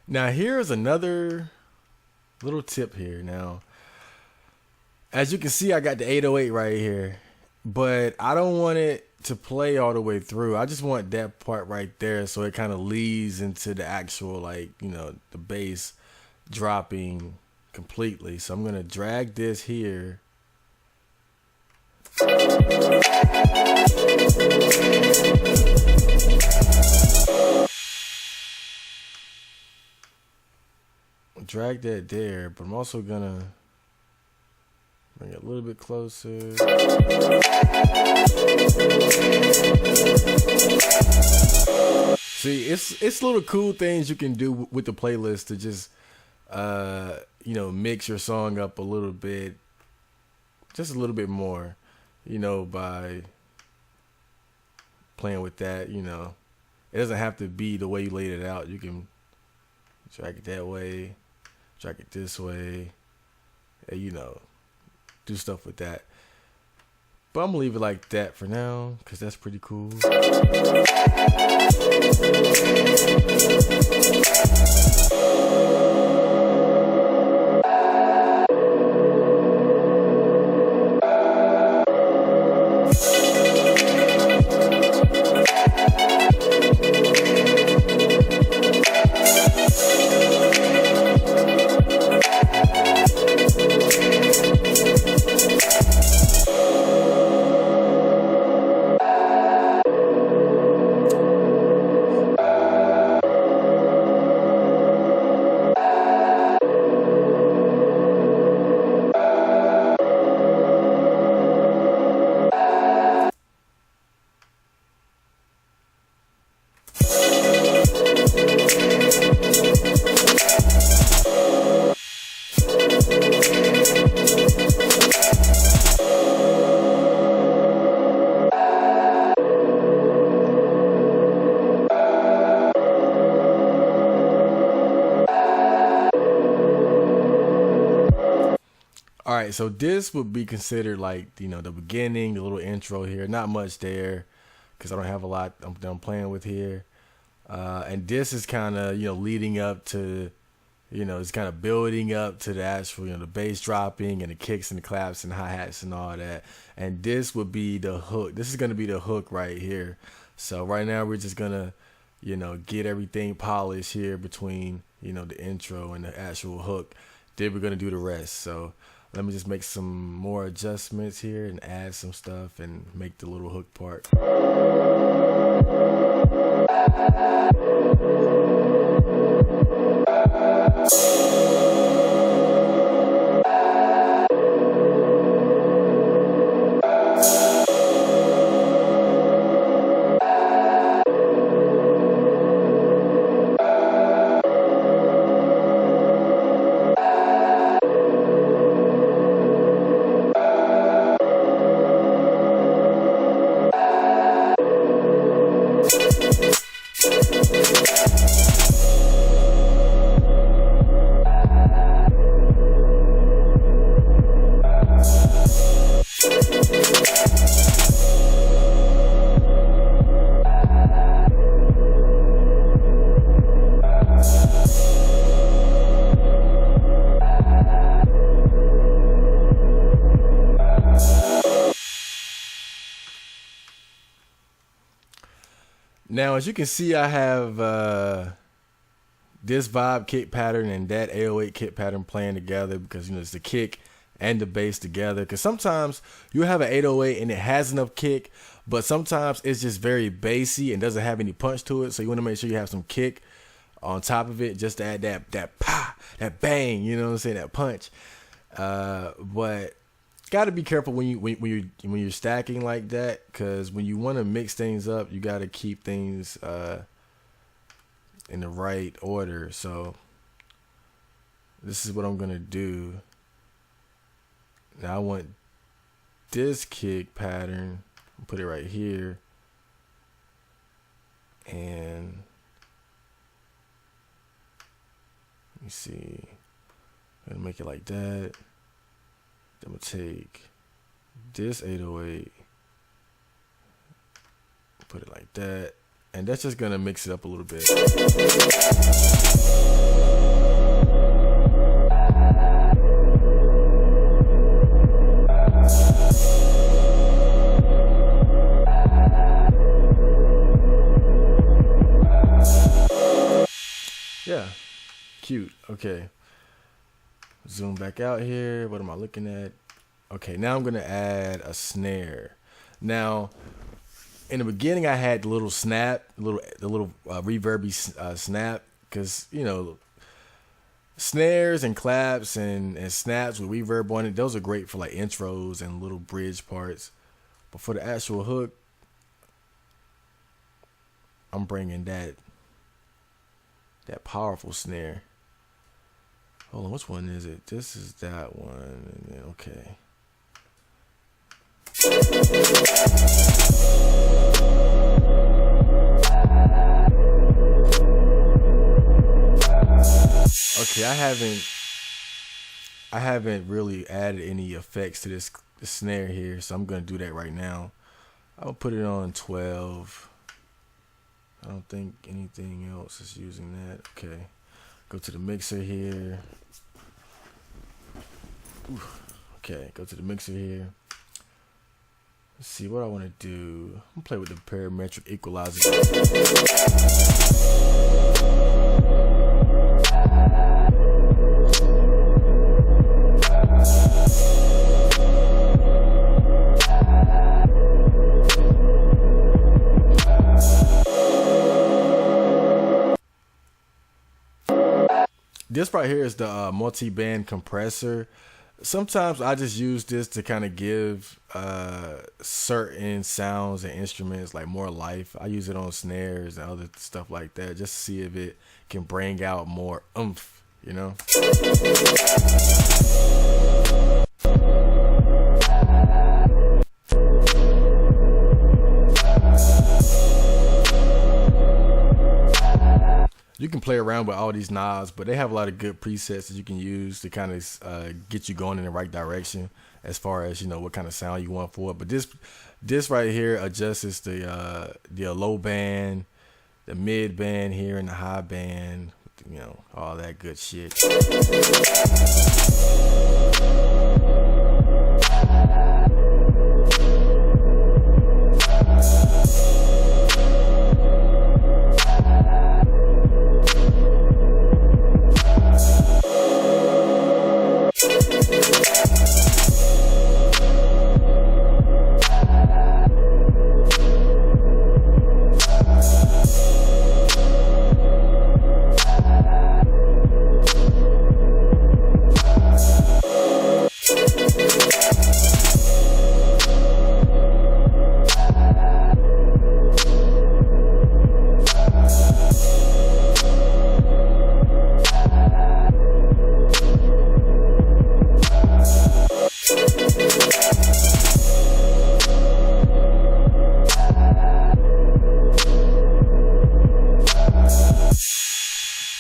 S1: Now here's another little tip here. Now, as you can see, I got the 808 right here, but I don't want it to play all the way through. I just want that part right there so it kind of leads into the actual, like, you know, the bass dropping completely. So I'm going to drag this here. Drag that there, but I'm also gonna bring it a little bit closer. See, it's little cool things you can do with the playlist to just you know, mix your song up a little bit, just a little bit more, you know, by playing with that. You know, it doesn't have to be the way you laid it out. You can drag it that way, drag it this way, and, you know, do stuff with that. But I'm gonna leave it like that for now because that's pretty cool. All right, so this would be considered like, you know, the beginning, the little intro here. Not much there because I don't have a lot I'm playing with here. And this is kind of, you know, leading up to, you know, it's kind of building up to the actual, you know, the bass dropping and the kicks and the claps and hi-hats and all that. And this would be the hook. This is going to be the hook right here. So right now we're just going to, you know, get everything polished here between, you know, the intro and the actual hook. Then we're going to do the rest. So let me just make some more adjustments here and add some stuff and make the little hook part. Now, as you can see, I have this vibe kick pattern and that 808 kick pattern playing together, because it's the kick and the bass together. Because sometimes you have an 808 and it has enough kick, but sometimes it's just very bassy and doesn't have any punch to it. So you want to make sure you have some kick on top of it, just to add that pa, that bang, that punch. But got to be careful when you're stacking like that, because when you want to mix things up, you got to keep things in the right order. So this is what I'm gonna do. Now I want this kick pattern, put it right here, and let me see, I'm gonna make it like that. I'm gonna take this 808, put it like that, and that's just gonna mix it up a little bit. Yeah, cute. Okay. Zoom back out here. What am I looking at? Okay, now I'm gonna add a snare. Now, in the beginning, I had the little snap, the little reverby snap, because snares and claps and snaps with reverb on it, those are great for like intros and little bridge parts. But for the actual hook, I'm bringing that powerful snare. Hold on, which one is it? This is that one. And then, okay. Okay, I haven't really added any effects to this snare here, so I'm gonna do that right now. I'll put it on 12. I don't think anything else is using that. Okay, go to the mixer here. Ooh. Okay, go to the mixer here. Let's see what I want to do. I'm gonna play with the parametric equalizer. This right here is the multi-band compressor. Sometimes I just use this to kind of give certain sounds and instruments like more life. I use it on snares and other stuff like that, just to see if it can bring out more oomph, You can play around with all these knobs, but they have a lot of good presets that you can use to kind of get you going in the right direction as far as what kind of sound you want for it. But this right here adjusts the low band, the mid band here, and the high band. All that good shit.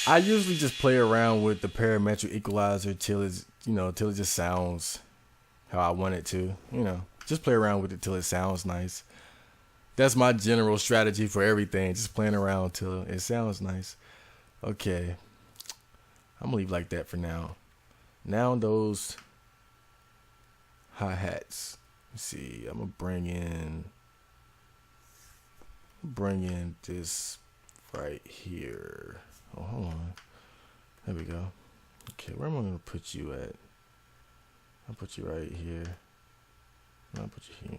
S1: I usually just play around with the parametric equalizer till it just sounds how I want it to. Just play around with it till it sounds nice. That's my general strategy for everything. Just playing around till it sounds nice. Okay, I'm gonna leave like that for now. Now those hi-hats. Let's see. I'm gonna bring in this right here. Oh, hold on. There we go. Okay, where am I gonna put you at? I'll put you right here. I'll put you here.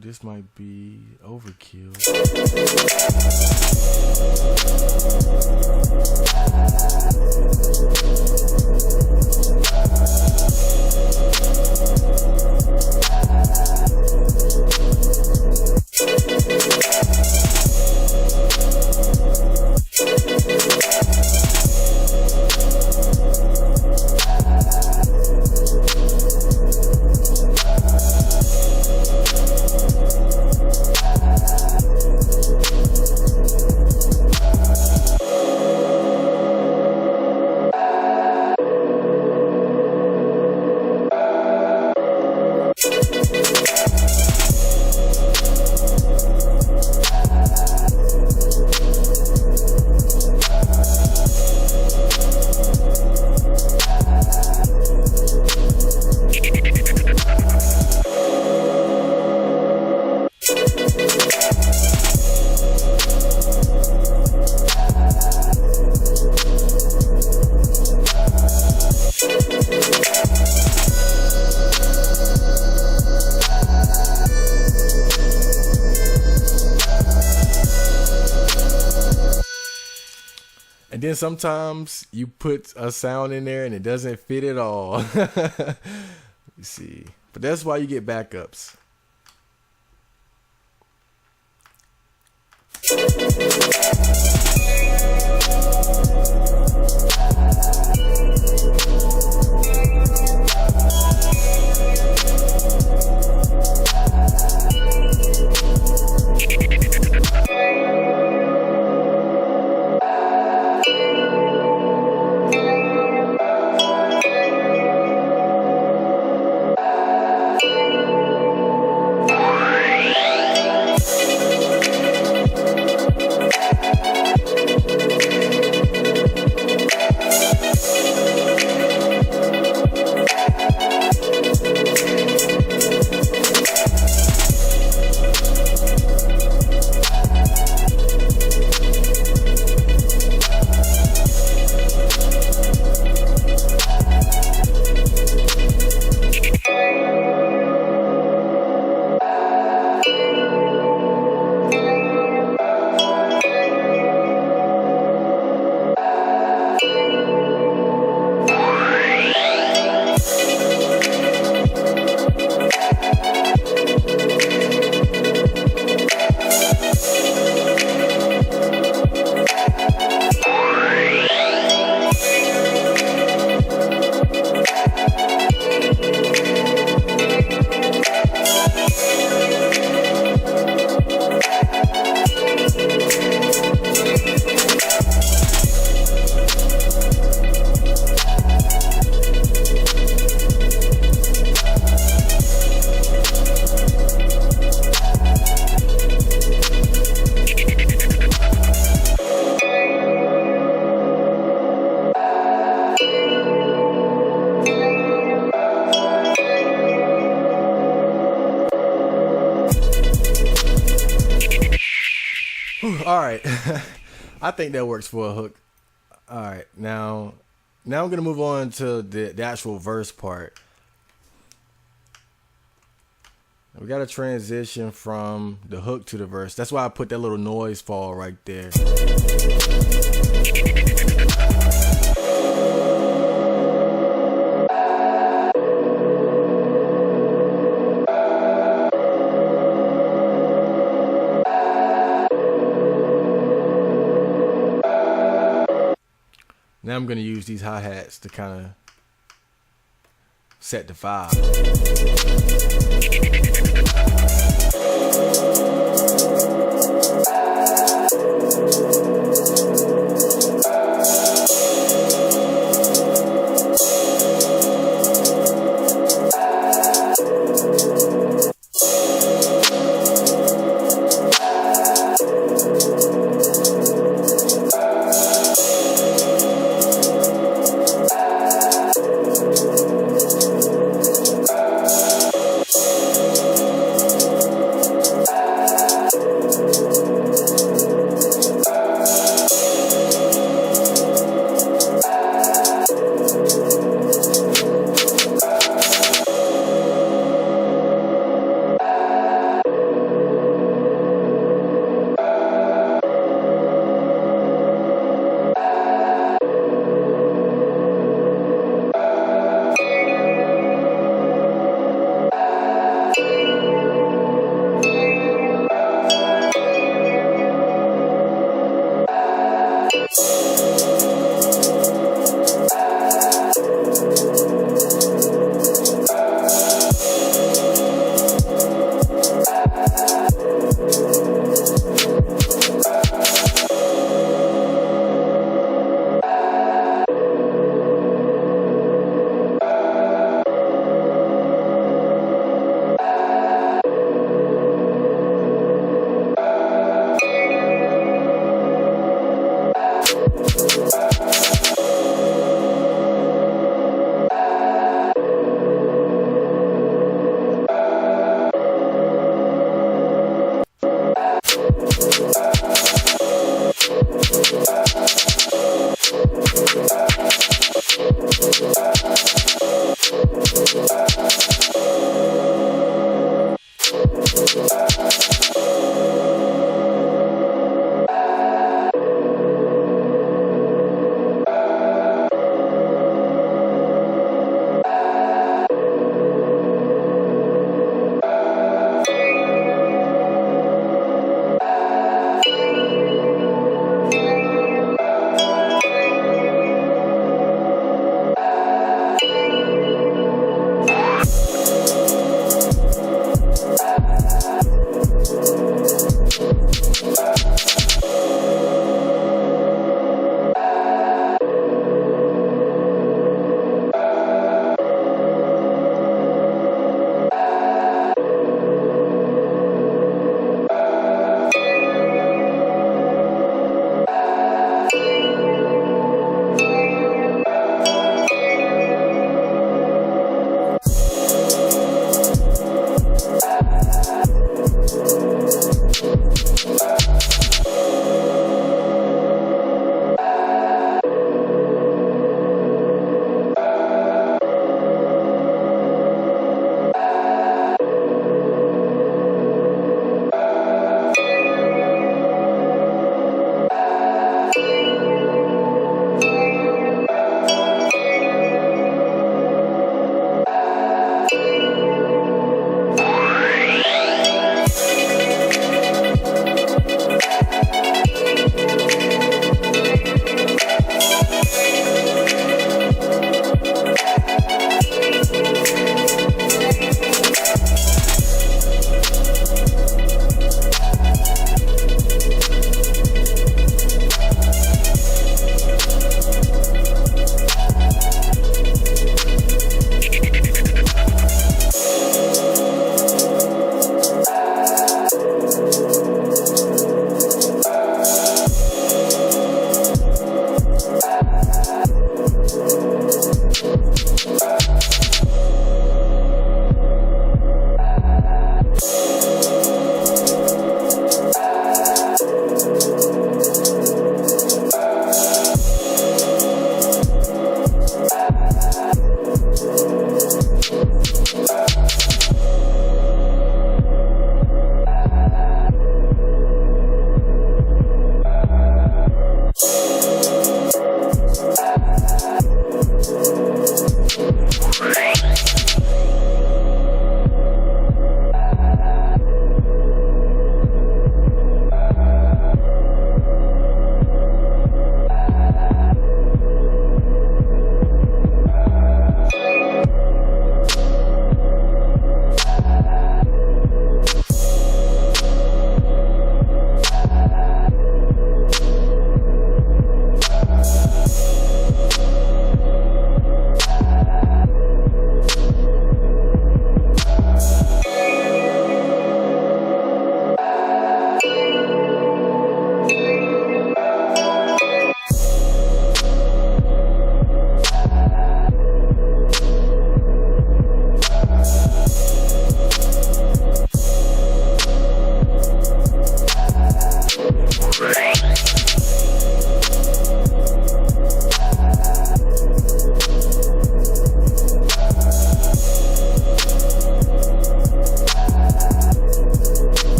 S1: This might be overkill. And then sometimes you put a sound in there and it doesn't fit at all. Let me see. But that's why you get backups. All right. I think that works for a hook. All right. Now I'm going to move on to the actual verse part. We got to transition from the hook to the verse. That's why I put that little noise fall right there. Now I'm going to use these hi-hats to kind of set the vibe.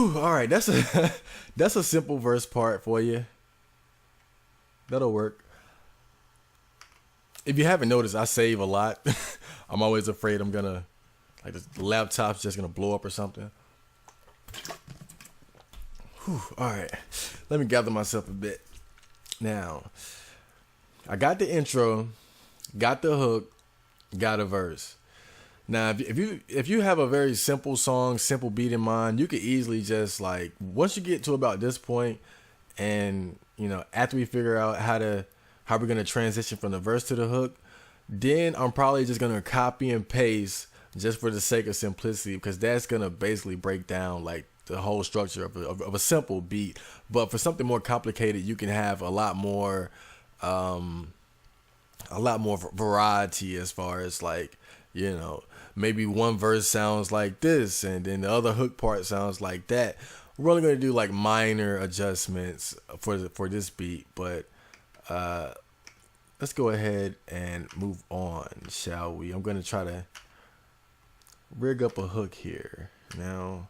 S1: Whew, all right, that's a that's a simple verse part for you. That'll work. If you haven't noticed, I save a lot. I'm always afraid I'm gonna, like, the laptop's just gonna blow up or something. Whew, all right, let me gather myself a bit. Now, I got the intro, got the hook, got a verse. Now, if you have a very simple song, simple beat in mind, you could easily just, like, once you get to about this point, and after we figure out how we're gonna transition from the verse to the hook, then I'm probably just gonna copy and paste just for the sake of simplicity, because that's gonna basically break down like the whole structure of a simple beat. But for something more complicated, you can have a lot more variety as far as, like, maybe one verse sounds like this and then the other hook part sounds like that. We're only going to do like minor adjustments for this beat, but let's go ahead and move on, shall we? I'm going to try to rig up a hook here. Now,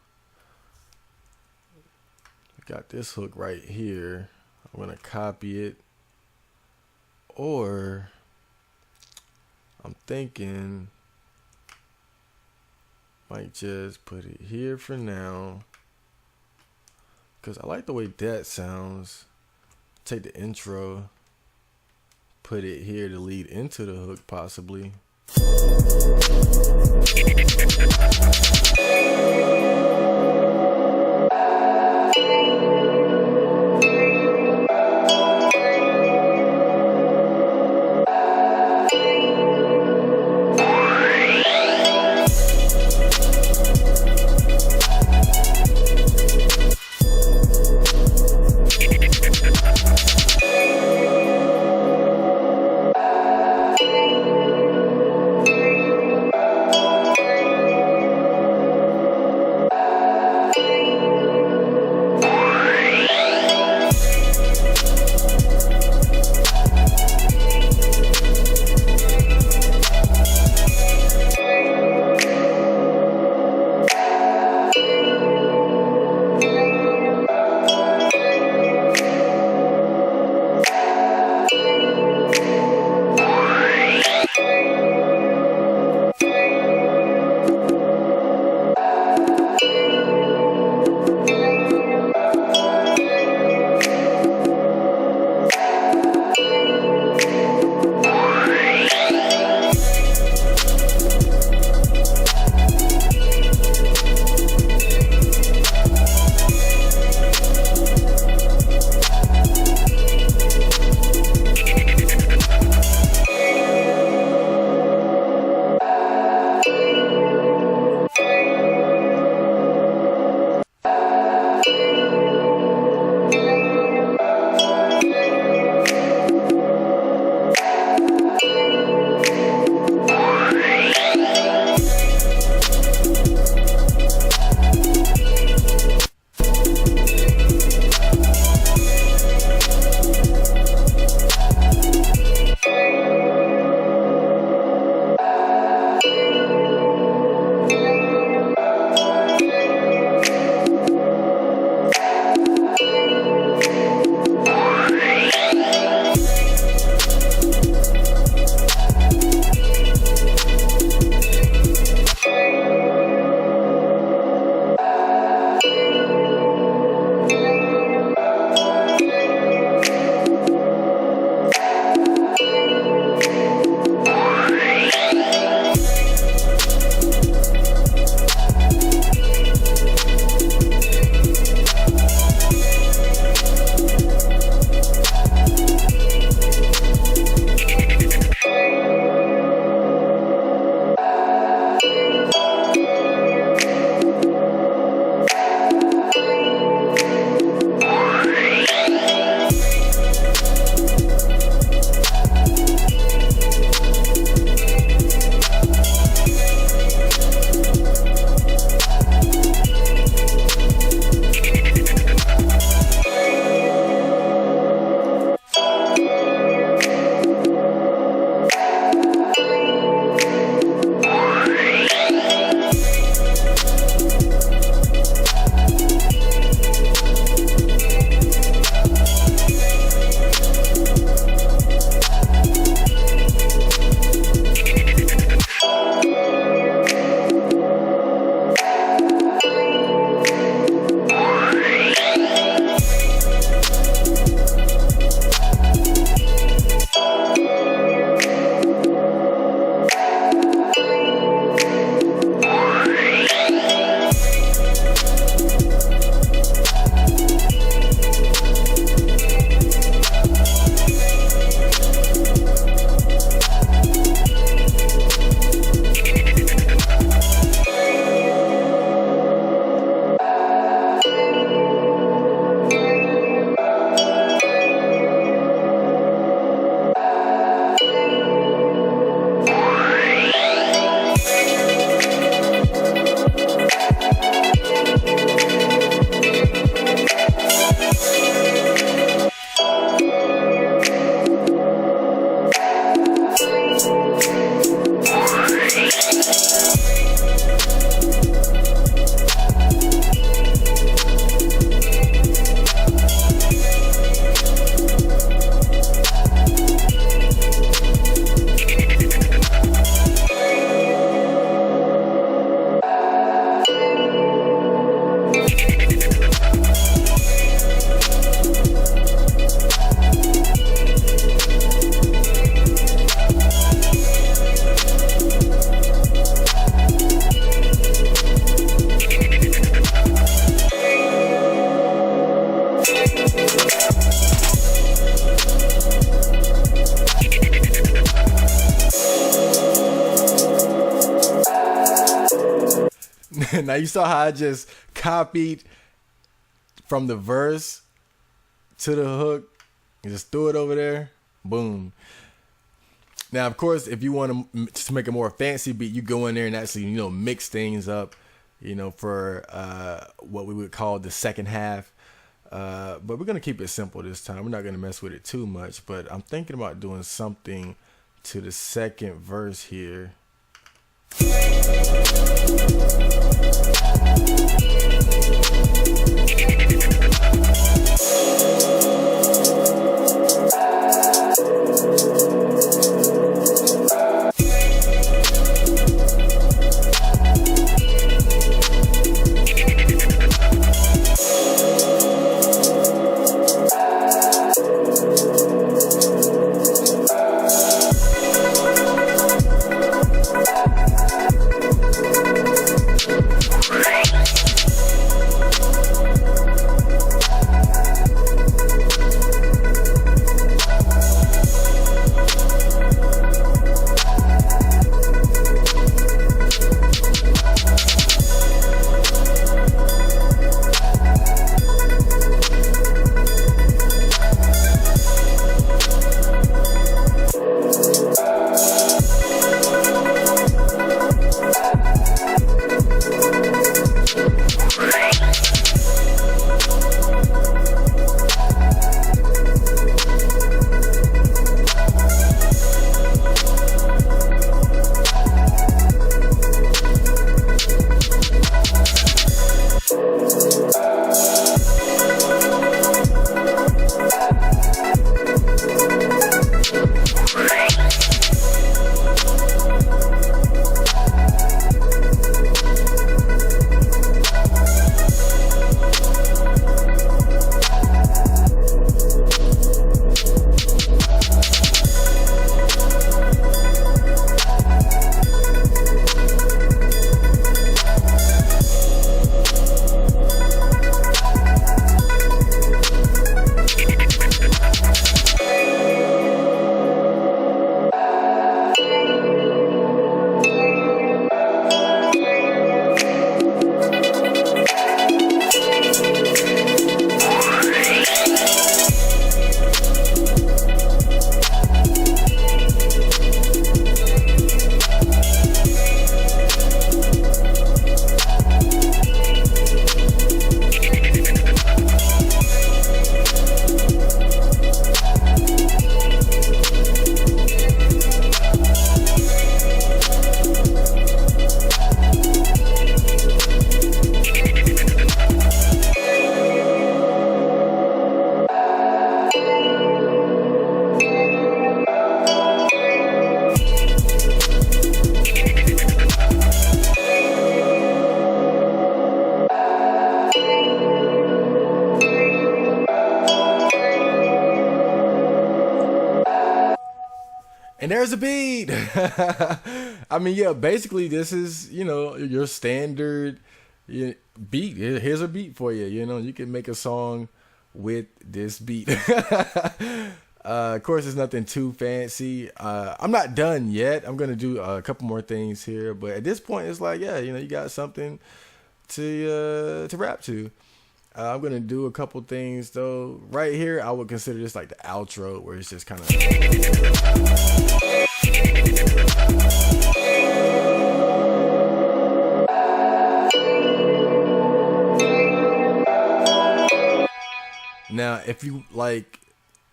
S1: I got this hook right here. I'm going to copy it, or I'm thinking might just put it here for now, because I like the way that sounds. Take the intro, put it here to lead into the hook possibly. Now you saw how I just copied from the verse to the hook and just threw it over there. Boom. Now, of course, if you want to make a more fancy beat, you go in there and actually, mix things up, for what we would call the second half. But we're going to keep it simple this time. We're not going to mess with it too much, but I'm thinking about doing something to the second verse here. And there's a beat. I mean, yeah, basically this is, your standard beat. Here's a beat for you. You can make a song with this beat. Of course, it's nothing too fancy. I'm not done yet. I'm going to do a couple more things here. But at this point, it's like, yeah, you got something to rap to. I'm going to do a couple things, though. Right here, I would consider this like the outro, where it's just kind of... Now, if you like,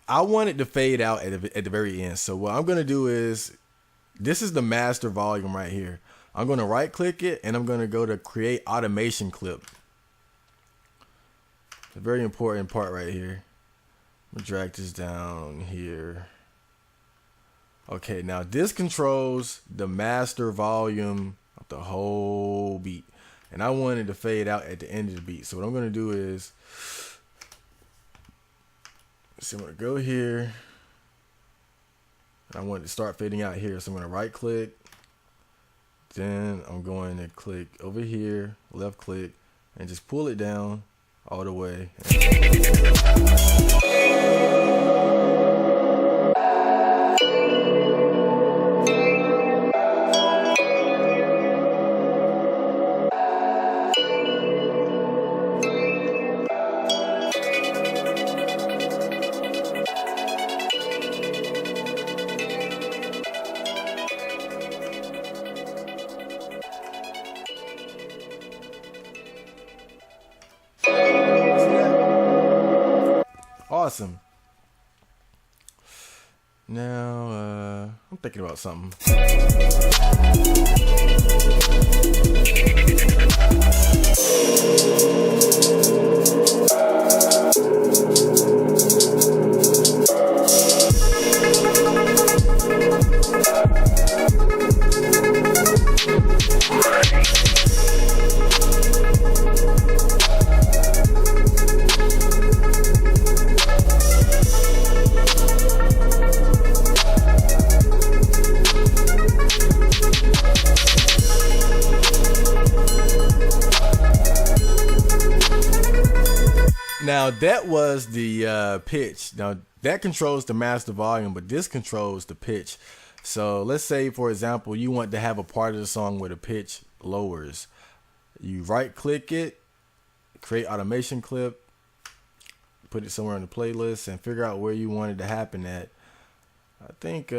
S1: I want it to fade out at the very end. So what I'm going to do is, this is the master volume right here. I'm going to right click it and I'm going to go to create automation clip. A very important part right here. I'm gonna drag this down here. Okay, now this controls the master volume of the whole beat. And I want it to fade out at the end of the beat. So what I'm gonna do is, I'm gonna go here. And I want it to start fading out here. So I'm gonna right click. Then I'm going to click over here, left click, and just pull it down all the way. awesome. Now, I'm thinking about something. Now that was the pitch. Now that controls the master volume, but this controls the pitch. So let's say, for example, you want to have a part of the song where the pitch lowers. You right click it, create automation clip, put it somewhere in the playlist, and figure out where you want it to happen at. I think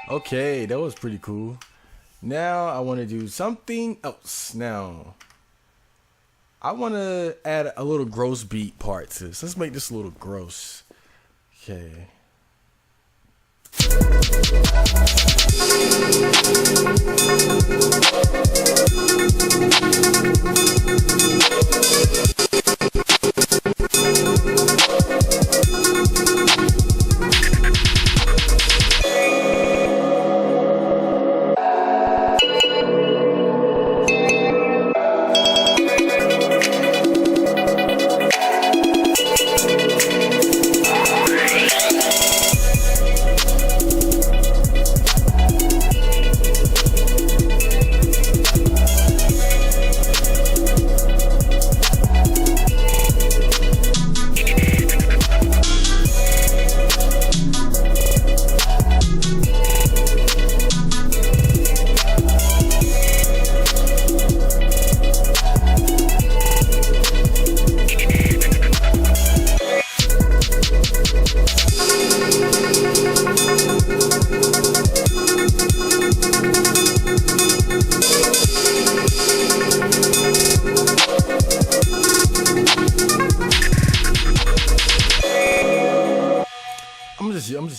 S1: okay, that was pretty cool. Now I want to do something else. Now I want to add a little gross beat part to this. Let's make this a little gross. Okay.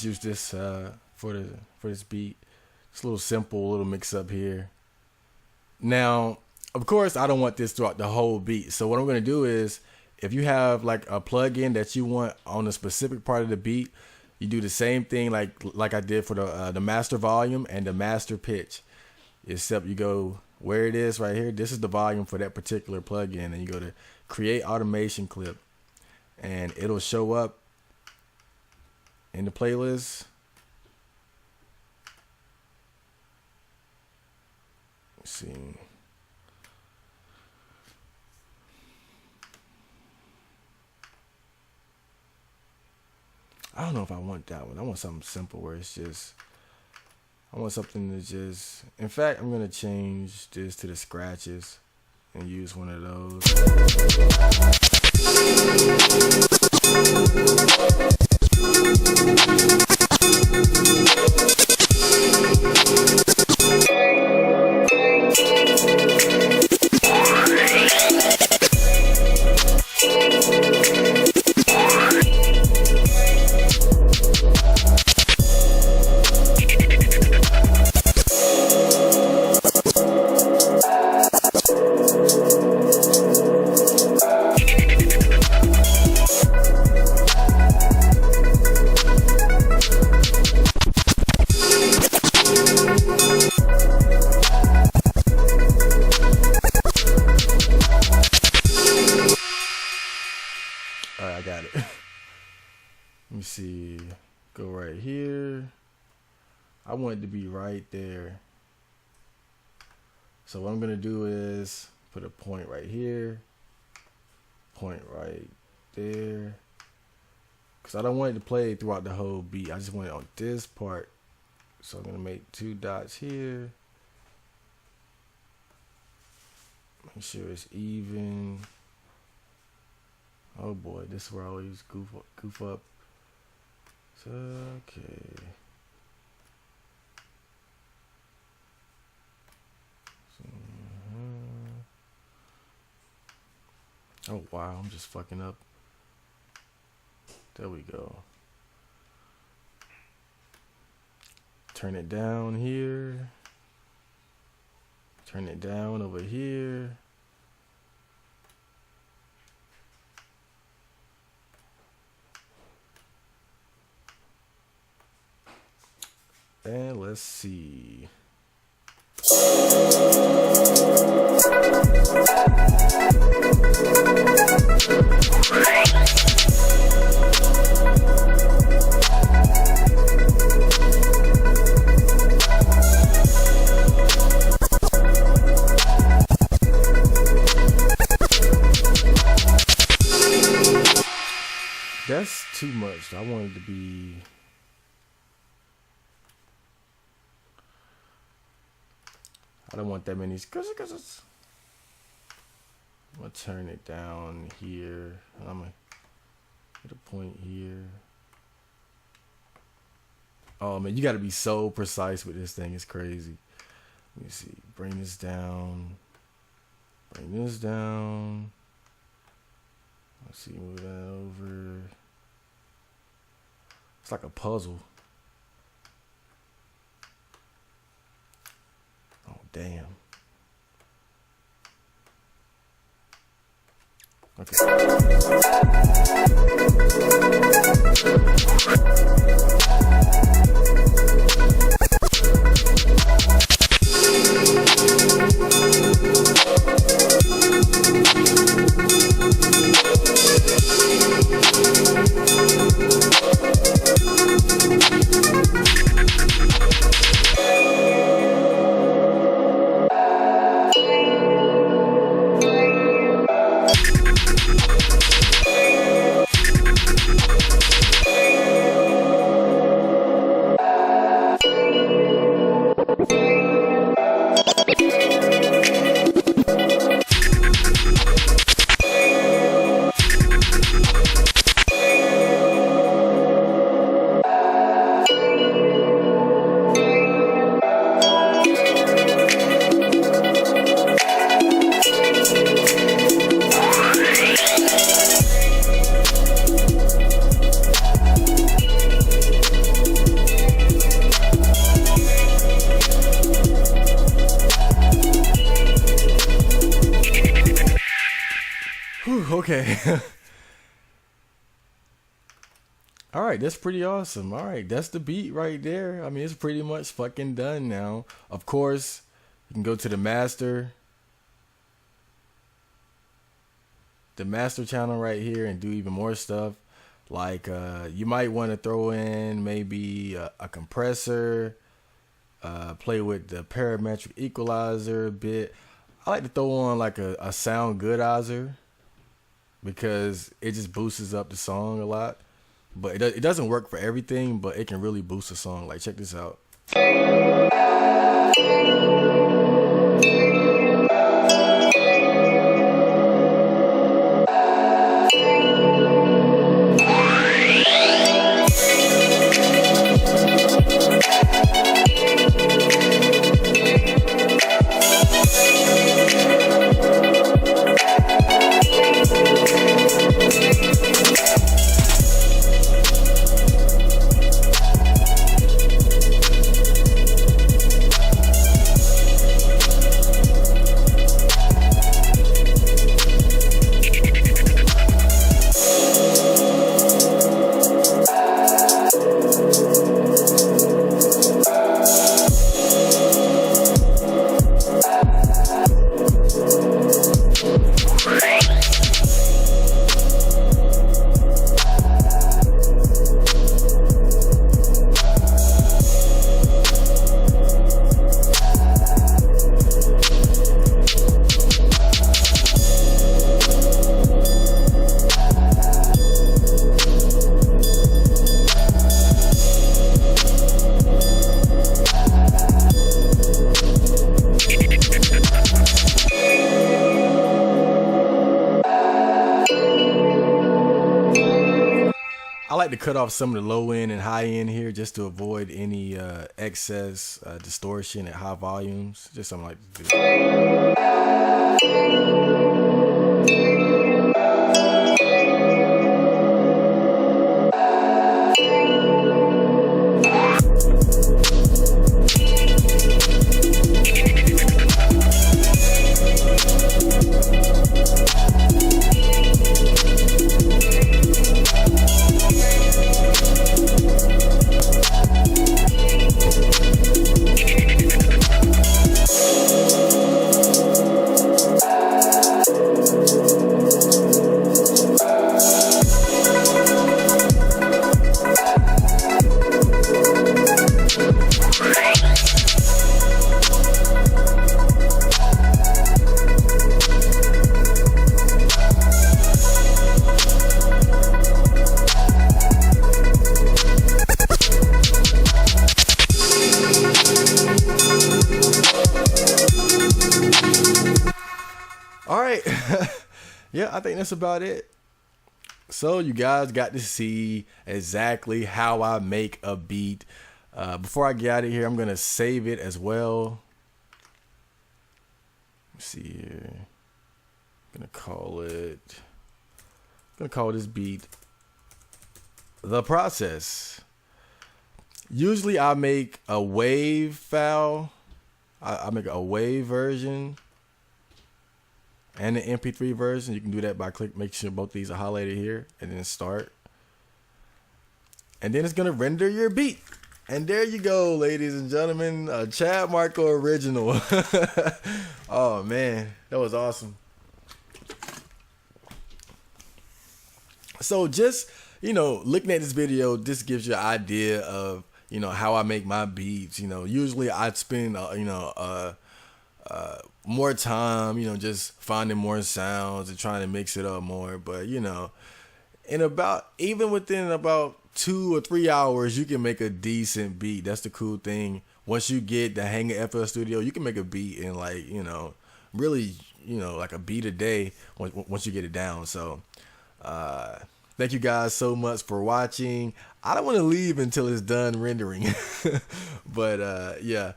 S1: just use this for this beat. It's a little simple, little mix up here. Now, of course, I don't want this throughout the whole beat. So what I'm going to do is, if you have like a plugin that you want on a specific part of the beat, you do the same thing like I did for the master volume and the master pitch. Except you go where it is right here. This is the volume for that particular plugin, and you go to create automation clip, and it'll show up in the playlist. Let's see. I don't know if I want that one. I want something simple where it's just, I want something to just, in fact, I'm going to change this to the scratches and use one of those. Alright, I got it. Let me see. Go right here. I want it to be right there. So what I'm going to do is put a point right here. Point right there. Because I don't want it to play throughout the whole beat. I just want it on this part. So I'm going to make 2 dots here. Make sure it's even. Oh boy, this is where I always goof up. So, okay. Oh wow, I'm just fucking up. There we go. Turn it down here. Turn it down over here. And let's see. That's too much. I want it to be. I don't want that many. I'm gonna turn it down here. I'm gonna hit a point here. Oh man, you gotta be so precise with this thing. It's crazy. Let me see. Bring this down. Bring this down. Let's see. Move that over. It's like a puzzle. Oh, damn. Okay. Whew, okay. All right, that's pretty awesome. All right, that's the beat right there. I mean, it's pretty much fucking done now. Of course, you can go to the master channel right here and do even more stuff. Like you might want to throw in maybe a compressor, play with the parametric equalizer a bit. I like to throw on like a sound goodizer because it just boosts up the song a lot. But it doesn't work for everything, but it can really boost a song. Like, check this out. I like to cut off some of the low end and high end here just to avoid any excess distortion at high volumes. Just something like this. All right. Yeah, I think that's about it. So you guys got to see exactly how I make a beat. Before I get out of here, I'm going to save it as well. Let's see here. I'm going to call this beat The Process. Usually I make a wave file. I make a wave version and an MP3 version. You can do that by making sure both these are highlighted here and then start. And then it's gonna render your beat. And there you go, ladies and gentlemen, a Chad Marco original. Oh man, that was awesome. So just, looking at this video, this gives you an idea of, how I make my beats. Usually I'd spend, more time, just finding more sounds and trying to mix it up more. But, even within about 2 or 3 hours, you can make a decent beat. That's the cool thing. Once you get the hang of FL Studio, you can make a beat in really, like a beat a day once you get it down. So, thank you guys so much for watching. I don't want to leave until it's done rendering. But yeah.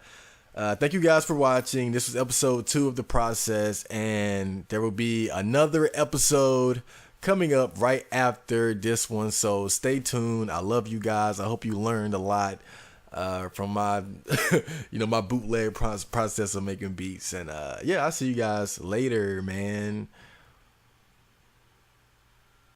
S1: Thank you guys for watching. This was episode 2 of The Process, and there will be another episode coming up right after this one. So stay tuned. I love you guys. I hope you learned a lot from my, my bootleg process of making beats. And yeah, I'll see you guys later, man.